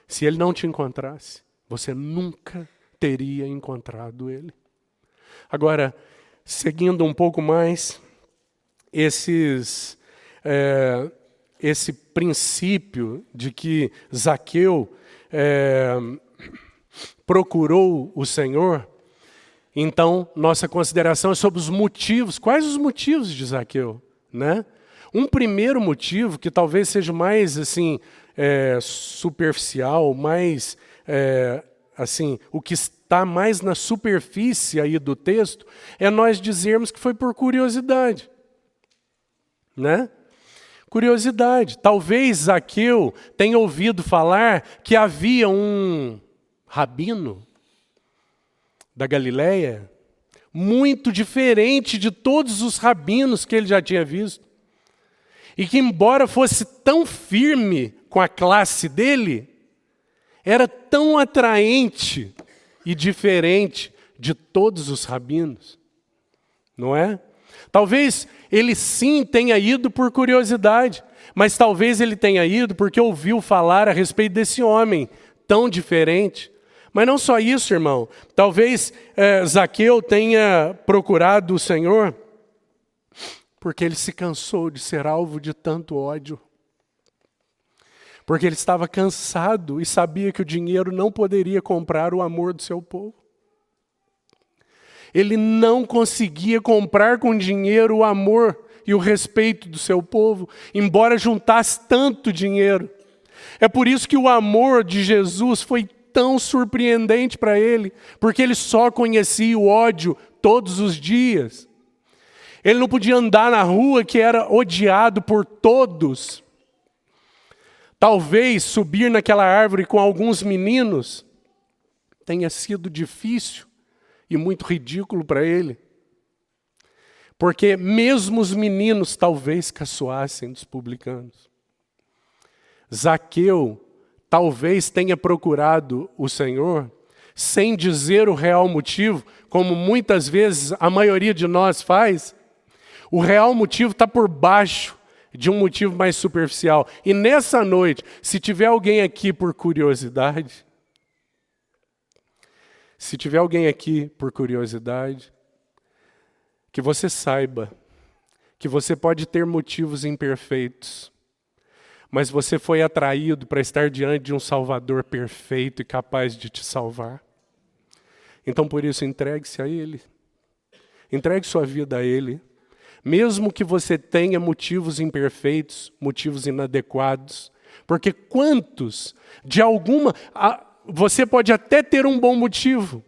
Se Ele não te encontrasse, você nunca teria encontrado Ele. Agora, seguindo um pouco mais, esse princípio de que Zaqueu procurou o Senhor, então nossa consideração é sobre os motivos. Quais os motivos de Zaqueu, né? Um primeiro motivo, que talvez seja mais assim, superficial, mais assim, o que está mais na superfície aí do texto, é nós dizermos que foi por curiosidade, né? Curiosidade. Talvez Zaqueu tenha ouvido falar que havia um rabino da Galileia muito diferente de todos os rabinos que ele já tinha visto. E que, embora fosse tão firme com a classe dele, era tão atraente e diferente de todos os rabinos. Não é? Talvez ele sim tenha ido por curiosidade, mas talvez ele tenha ido porque ouviu falar a respeito desse homem tão diferente. Mas não só isso, irmão. Talvez Zaqueu tenha procurado o Senhor porque ele se cansou de ser alvo de tanto ódio. Porque ele estava cansado e sabia que o dinheiro não poderia comprar o amor do seu povo. Ele não conseguia comprar com dinheiro o amor e o respeito do seu povo, embora juntasse tanto dinheiro. É por isso que o amor de Jesus foi tão surpreendente para ele, porque ele só conhecia o ódio todos os dias. Ele não podia andar na rua que era odiado por todos. Talvez subir naquela árvore com alguns meninos tenha sido difícil e muito ridículo para ele. Porque mesmo os meninos talvez caçoassem dos publicanos. Zaqueu talvez tenha procurado o Senhor sem dizer o real motivo, como muitas vezes a maioria de nós faz. O real motivo está por baixo de um motivo mais superficial. E nessa noite, se tiver alguém aqui por curiosidade, que você saiba que você pode ter motivos imperfeitos, mas você foi atraído para estar diante de um Salvador perfeito e capaz de te salvar. Então, por isso, entregue-se a Ele. Entregue sua vida a Ele. Mesmo que você tenha motivos imperfeitos, motivos inadequados. Porque quantos, de alguma... Você pode até ter um bom motivo.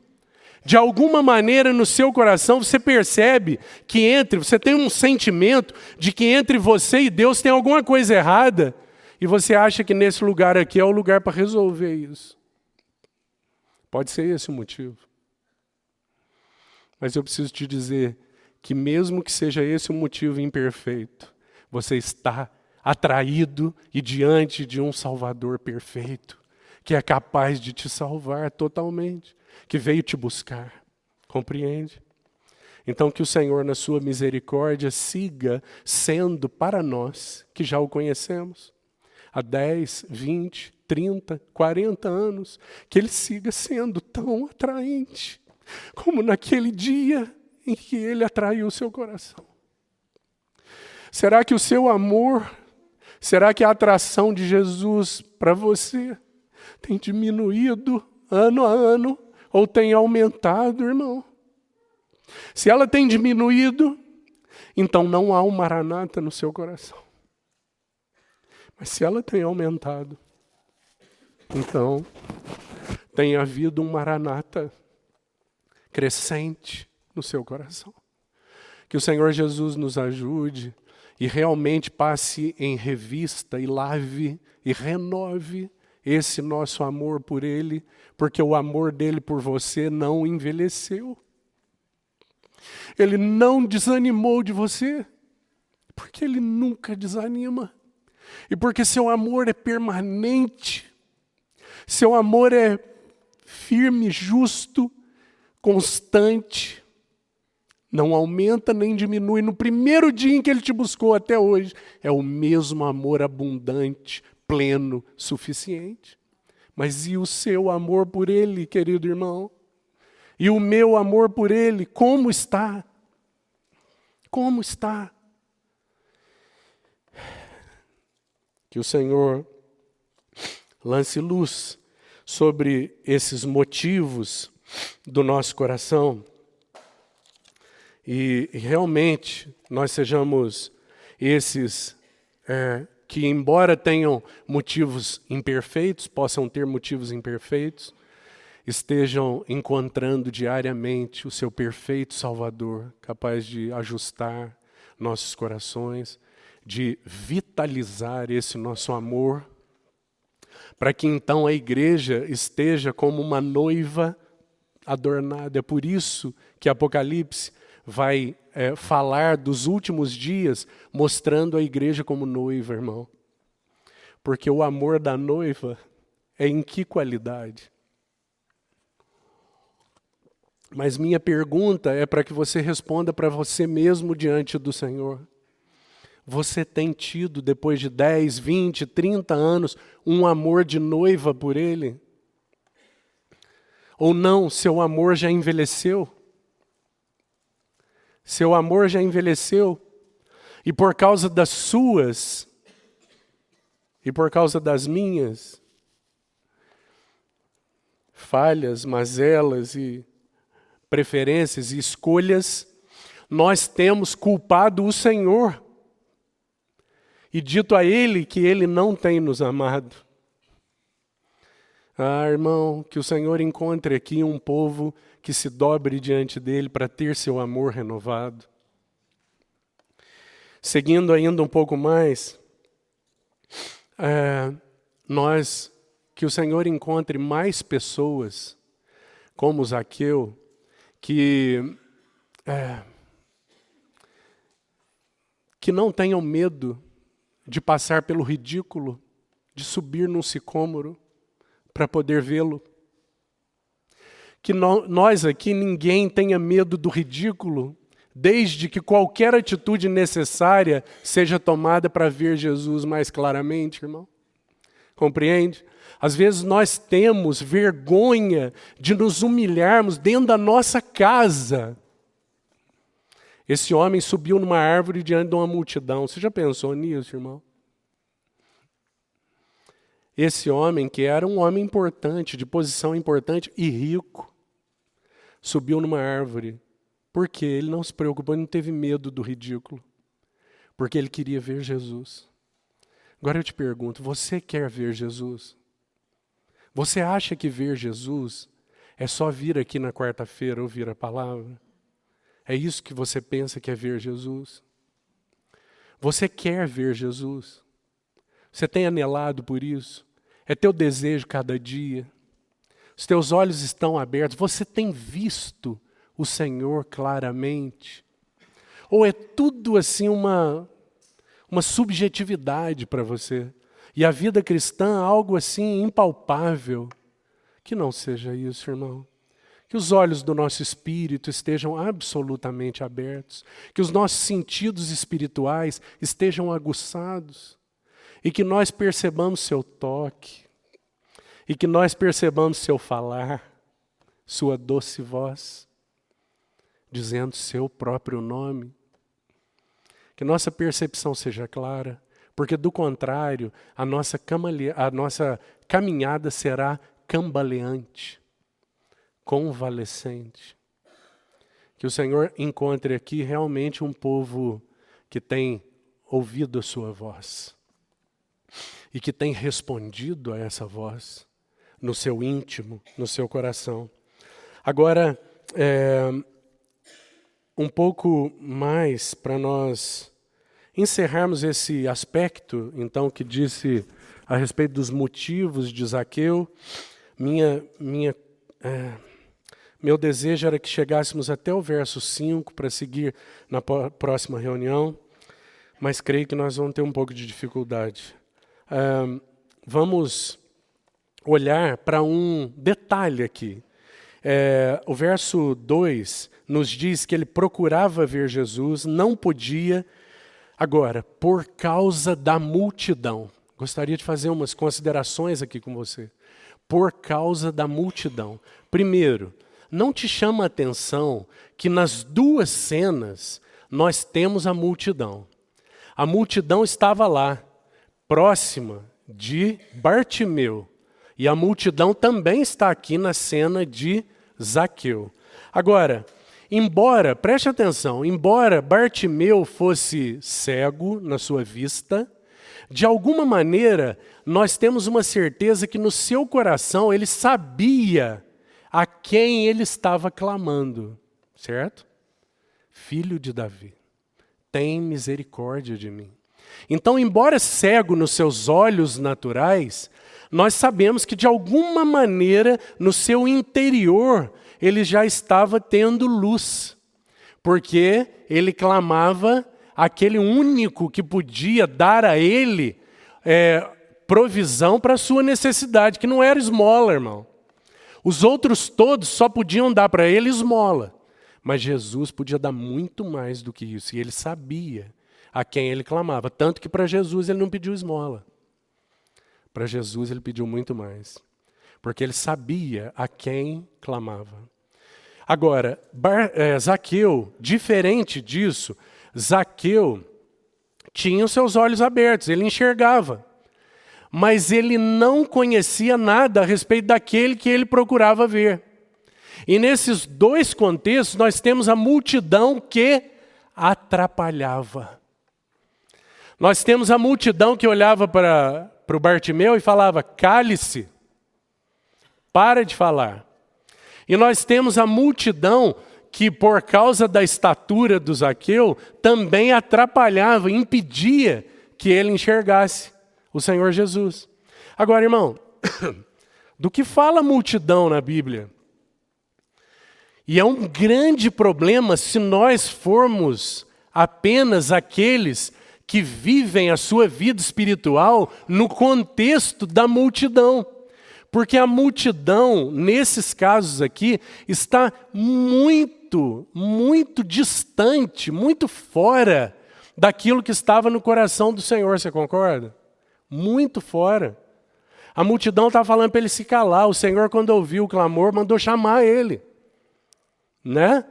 De alguma maneira no seu coração você percebe que você tem um sentimento de que entre você e Deus tem alguma coisa errada, e você acha que nesse lugar aqui é o lugar para resolver isso. Pode ser esse o motivo. Mas eu preciso te dizer que mesmo que seja esse um motivo imperfeito, você está atraído e diante de um Salvador perfeito, que é capaz de te salvar totalmente, que veio te buscar. Compreende? Então que o Senhor, na sua misericórdia, siga sendo para nós, que já o conhecemos, há 10, 20, 30, 40 anos, que Ele siga sendo tão atraente, como naquele dia em que Ele atraiu o seu coração. Será que o seu amor, será que a atração de Jesus para você tem diminuído ano a ano ou tem aumentado, irmão? Se ela tem diminuído, então não há um maranata no seu coração. Mas se ela tem aumentado, então tem havido um maranata crescente no seu coração. Que o Senhor Jesus nos ajude e realmente passe em revista e lave e renove esse nosso amor por Ele, porque o amor dele por você não envelheceu. Ele não desanimou de você, porque Ele nunca desanima. E porque seu amor é permanente, seu amor é firme, justo, constante, não aumenta nem diminui. No primeiro dia em que Ele te buscou até hoje, é o mesmo amor abundante, pleno, suficiente. Mas e o seu amor por Ele, querido irmão? E o meu amor por Ele, como está? Como está? Que o Senhor lance luz sobre esses motivos do nosso coração e realmente nós sejamos esses que, embora tenham motivos imperfeitos, possam ter motivos imperfeitos, estejam encontrando diariamente o seu perfeito Salvador, capaz de ajustar nossos corações, de vitalizar esse nosso amor, para que então a igreja esteja como uma noiva adornada. É por isso que Apocalipse vai falar dos últimos dias, mostrando a igreja como noiva, irmão. Porque o amor da noiva é em que qualidade? Mas minha pergunta é para que você responda para você mesmo diante do Senhor. Você tem tido, depois de 10, 20, 30 anos, um amor de noiva por Ele? Ou não, seu amor já envelheceu? Seu amor já envelheceu? E por causa das suas, e por causa das minhas falhas, mazelas e preferências e escolhas, nós temos culpado o Senhor e dito a Ele que Ele não tem nos amado. Ah, irmão, que o Senhor encontre aqui um povo que se dobre diante dEle para ter seu amor renovado. Seguindo ainda um pouco mais, que o Senhor encontre mais pessoas como Zaqueu, que não tenham medo de passar pelo ridículo, de subir num sicômoro para poder vê-lo. Que nós aqui, ninguém tenha medo do ridículo, desde que qualquer atitude necessária seja tomada para ver Jesus mais claramente, irmão. Compreende? Às vezes nós temos vergonha de nos humilharmos dentro da nossa casa. Esse homem subiu numa árvore diante de uma multidão. Você já pensou nisso, irmão? Esse homem, que era um homem importante, de posição importante e rico, subiu numa árvore. Por quê? Ele não se preocupou, ele não teve medo do ridículo. Porque ele queria ver Jesus. Agora eu te pergunto, você quer ver Jesus? Você acha que ver Jesus É só vir aqui na quarta-feira ouvir a palavra? É isso que você pensa que é ver Jesus? Você quer ver Jesus? Você tem anelado por isso? É teu desejo cada dia? Os teus olhos estão abertos? Você tem visto o Senhor claramente? Ou é tudo assim uma subjetividade para você? E a vida cristã algo assim impalpável? Que não seja isso, irmão. Que os olhos do nosso espírito estejam absolutamente abertos. Que os nossos sentidos espirituais estejam aguçados. E que nós percebamos seu toque. E que nós percebamos seu falar, sua doce voz, dizendo seu próprio nome. Que nossa percepção seja clara, porque do contrário, a nossa caminhada será cambaleante, convalescente. Que o Senhor encontre aqui realmente um povo que tem ouvido a sua voz e que tem respondido a essa voz no seu íntimo, no seu coração. Agora, um pouco mais para nós encerrarmos esse aspecto, então, que disse a respeito dos motivos de Zaqueu. Meu desejo era que chegássemos até o verso 5 para seguir na próxima reunião, mas creio que nós vamos ter um pouco de dificuldade. Vamos olhar para um detalhe aqui. O verso 2 nos diz que ele procurava ver Jesus, não podia. Agora, por causa da multidão. Gostaria de fazer umas considerações aqui com você. Por causa da multidão. Primeiro, não te chama a atenção que nas duas cenas nós temos a multidão. A multidão estava lá, próxima de Bartimeu. E a multidão também está aqui na cena de Zaqueu. Agora, preste atenção, embora Bartimeu fosse cego na sua vista, de alguma maneira nós temos uma certeza que no seu coração ele sabia a quem ele estava clamando, certo? Filho de Davi, tem misericórdia de mim. Então, embora cego nos seus olhos naturais, nós sabemos que de alguma maneira no seu interior ele já estava tendo luz, porque ele clamava aquele único que podia dar a ele provisão para a sua necessidade, que não era esmola, irmão. Os outros todos só podiam dar para ele esmola, mas Jesus podia dar muito mais do que isso, e ele sabia a quem ele clamava, tanto que para Jesus ele não pediu esmola. Para Jesus ele pediu muito mais, porque ele sabia a quem clamava. Agora, Zaqueu, diferente disso, Zaqueu tinha os seus olhos abertos, ele enxergava, mas ele não conhecia nada a respeito daquele que ele procurava ver. E nesses dois contextos nós temos a multidão que atrapalhava. Nós temos a multidão que olhava para o Bartimeu e falava, cale-se, para de falar. E nós temos a multidão que, por causa da estatura do Zaqueu, também atrapalhava, impedia que ele enxergasse o Senhor Jesus. Agora, irmão, do que fala a multidão na Bíblia? E é um grande problema se nós formos apenas aqueles que vivem a sua vida espiritual no contexto da multidão. Porque a multidão, nesses casos aqui, está muito, muito distante, muito fora daquilo que estava no coração do Senhor, você concorda? Muito fora. A multidão estava falando para ele se calar, o Senhor, quando ouviu o clamor, mandou chamar ele. Né?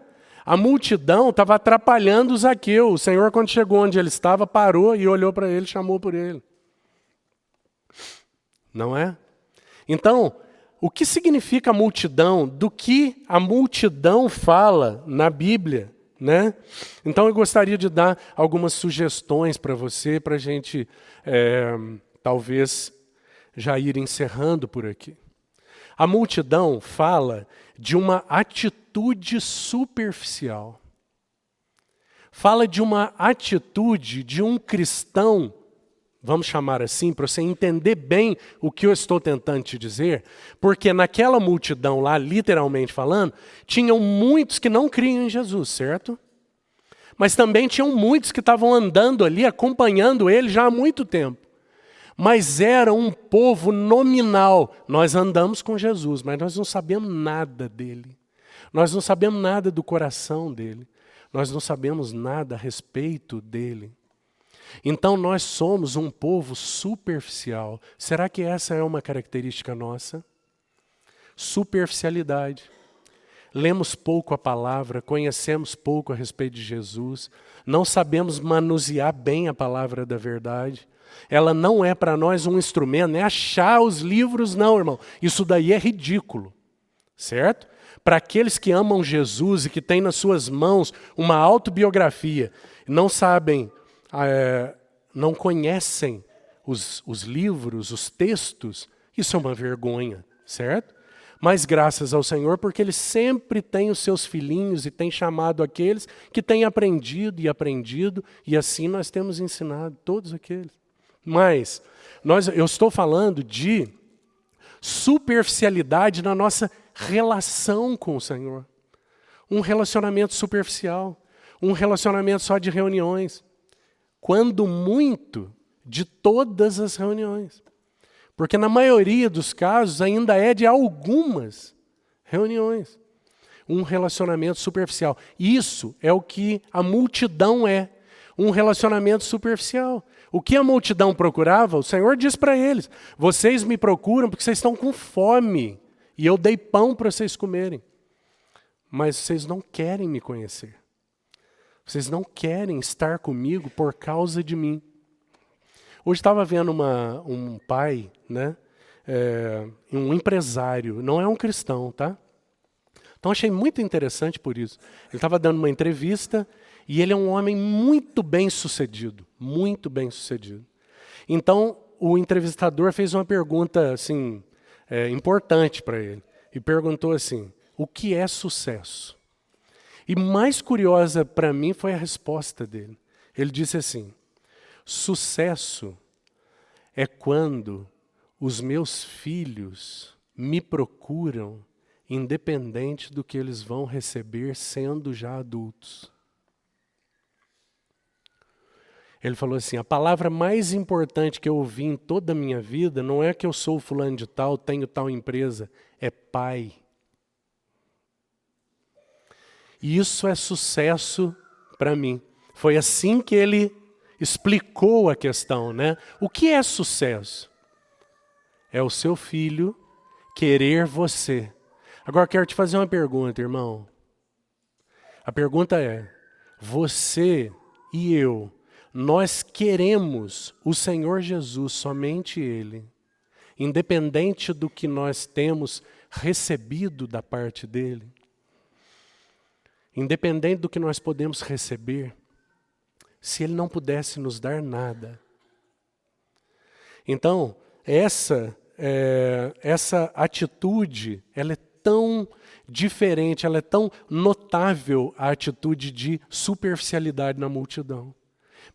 A multidão estava atrapalhando o Zaqueu. O Senhor, quando chegou onde ele estava, parou e olhou para ele, chamou por ele. Não é? Então, o que significa a multidão? Do que a multidão fala na Bíblia? Né? Então, eu gostaria de dar algumas sugestões para você, para a gente, talvez, já ir encerrando por aqui. A multidão fala de uma atitude superficial. Fala de uma atitude de um cristão, vamos chamar assim, para você entender bem o que eu estou tentando te dizer, porque naquela multidão lá, literalmente falando, tinham muitos que não criam em Jesus, certo? Mas também tinham muitos que estavam andando ali, acompanhando ele já há muito tempo. Mas era um povo nominal. Nós andamos com Jesus, mas nós não sabemos nada dele. Nós não sabemos nada do coração dele. Nós não sabemos nada a respeito dele. Então nós somos um povo superficial. Será que essa é uma característica nossa? Superficialidade. Lemos pouco a palavra, conhecemos pouco a respeito de Jesus, não sabemos manusear bem a palavra da verdade. Ela não é para nós um instrumento, não é achar os livros, não, irmão. Isso daí é ridículo, certo? Para aqueles que amam Jesus e que têm nas suas mãos uma autobiografia, não sabem, não conhecem os livros, os textos, isso é uma vergonha, certo? Mas graças ao Senhor, porque Ele sempre tem os seus filhinhos e tem chamado aqueles que têm aprendido, e assim nós temos ensinado todos aqueles. Mas eu estou falando de superficialidade na nossa relação com o Senhor. Um relacionamento superficial, um relacionamento só de reuniões. Quando muito, de todas as reuniões. Porque na maioria dos casos ainda é de algumas reuniões. Um relacionamento superficial. Isso é o que a multidão é. Um relacionamento superficial. O que a multidão procurava, o Senhor diz para eles: vocês me procuram porque vocês estão com fome. E eu dei pão para vocês comerem. Mas vocês não querem me conhecer. Vocês não querem estar comigo por causa de mim. Hoje estava vendo um pai, né, um empresário, não é um cristão, tá? Então achei muito interessante por isso. Ele estava dando uma entrevista e ele é um homem muito bem sucedido, muito bem sucedido. Então o entrevistador fez uma pergunta assim, importante para ele e perguntou assim: o que é sucesso? E mais curiosa para mim foi a resposta dele. Ele disse assim: sucesso é quando os meus filhos me procuram independente do que eles vão receber sendo já adultos. Ele falou assim: a palavra mais importante que eu ouvi em toda a minha vida não é que eu sou fulano de tal, tenho tal empresa, é pai. E isso é sucesso para mim. Foi assim que ele explicou a questão, né? O que é sucesso? É o seu filho querer você. Agora quero te fazer uma pergunta, irmão. A pergunta é: você e eu, nós queremos o Senhor Jesus, somente Ele, independente do que nós temos recebido da parte dEle? Independente do que nós podemos receber, se Ele não pudesse nos dar nada. Então, essa atitude, ela é tão diferente, ela é tão notável, a atitude de superficialidade na multidão.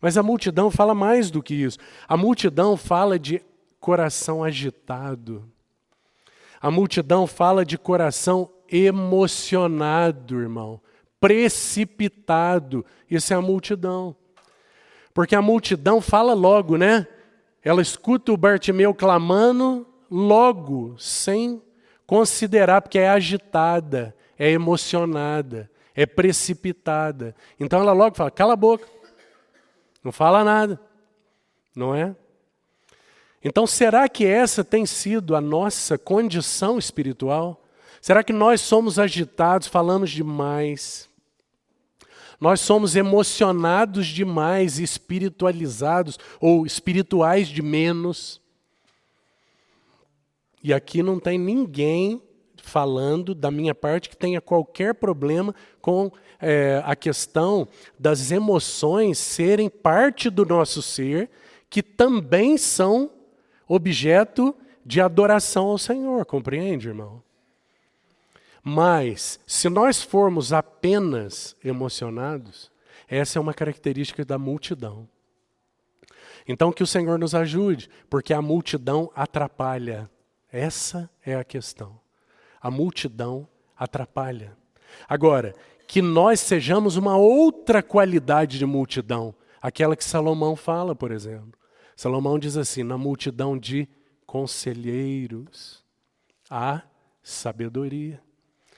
Mas a multidão fala mais do que isso. A multidão fala de coração agitado. A multidão fala de coração emocionado, irmão. Precipitado. Isso é a multidão. Porque a multidão fala logo, né? Ela escuta o Bartimeu clamando logo, sem considerar, porque é agitada, é emocionada, é precipitada. Então ela logo fala: cala a boca, não fala nada, não é? Então será que essa tem sido a nossa condição espiritual? Será que nós somos agitados, falamos demais? Nós somos emocionados demais, espiritualizados ou espirituais de menos. E aqui não tem ninguém falando da minha parte que tenha qualquer problema com a questão das emoções serem parte do nosso ser, que também são objeto de adoração ao Senhor, compreende, irmão? Mas, se nós formos apenas emocionados, essa é uma característica da multidão. Então, que o Senhor nos ajude, porque a multidão atrapalha. Essa é a questão. A multidão atrapalha. Agora, que nós sejamos uma outra qualidade de multidão, aquela que Salomão fala, por exemplo. Salomão diz assim, na multidão de conselheiros, há sabedoria.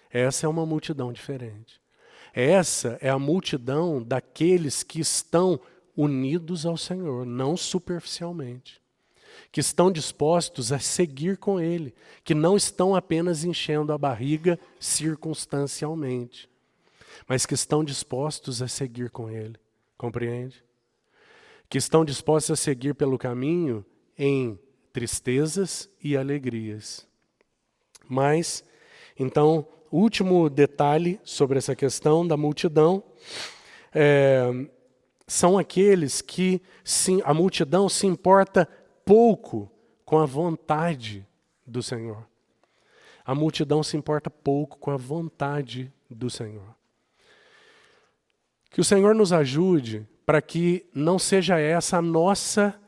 Essa é uma multidão diferente. Essa é a multidão daqueles que estão unidos ao Senhor, não superficialmente. Que estão dispostos a seguir com Ele, que não estão apenas enchendo a barriga circunstancialmente, mas que estão dispostos a seguir com Ele, compreende? Que estão dispostos a seguir pelo caminho em tristezas e alegrias. Mas, então, último detalhe sobre essa questão da multidão, são aqueles que a multidão se importa pouco com a vontade do Senhor. A multidão se importa pouco com a vontade do Senhor. Que o Senhor nos ajude para que não seja essa a nossa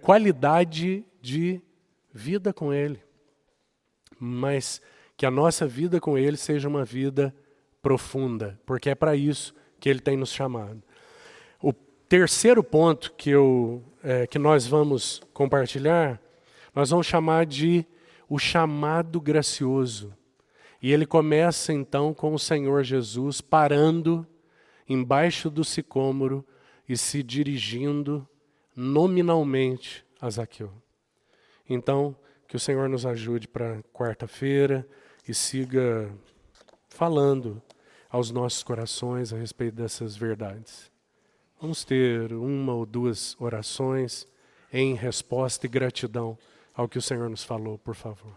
qualidade de vida com Ele, mas que a nossa vida com Ele seja uma vida profunda, porque é para isso que Ele tem nos chamado. O terceiro ponto que nós vamos compartilhar, nós vamos chamar de o chamado gracioso. E ele começa então com o Senhor Jesus parando embaixo do sicômoro e se dirigindo nominalmente a Zaqueu. Então, que o Senhor nos ajude para quarta-feira e siga falando aos nossos corações a respeito dessas verdades. Vamos ter uma ou duas orações em resposta e gratidão ao que o Senhor nos falou, por favor.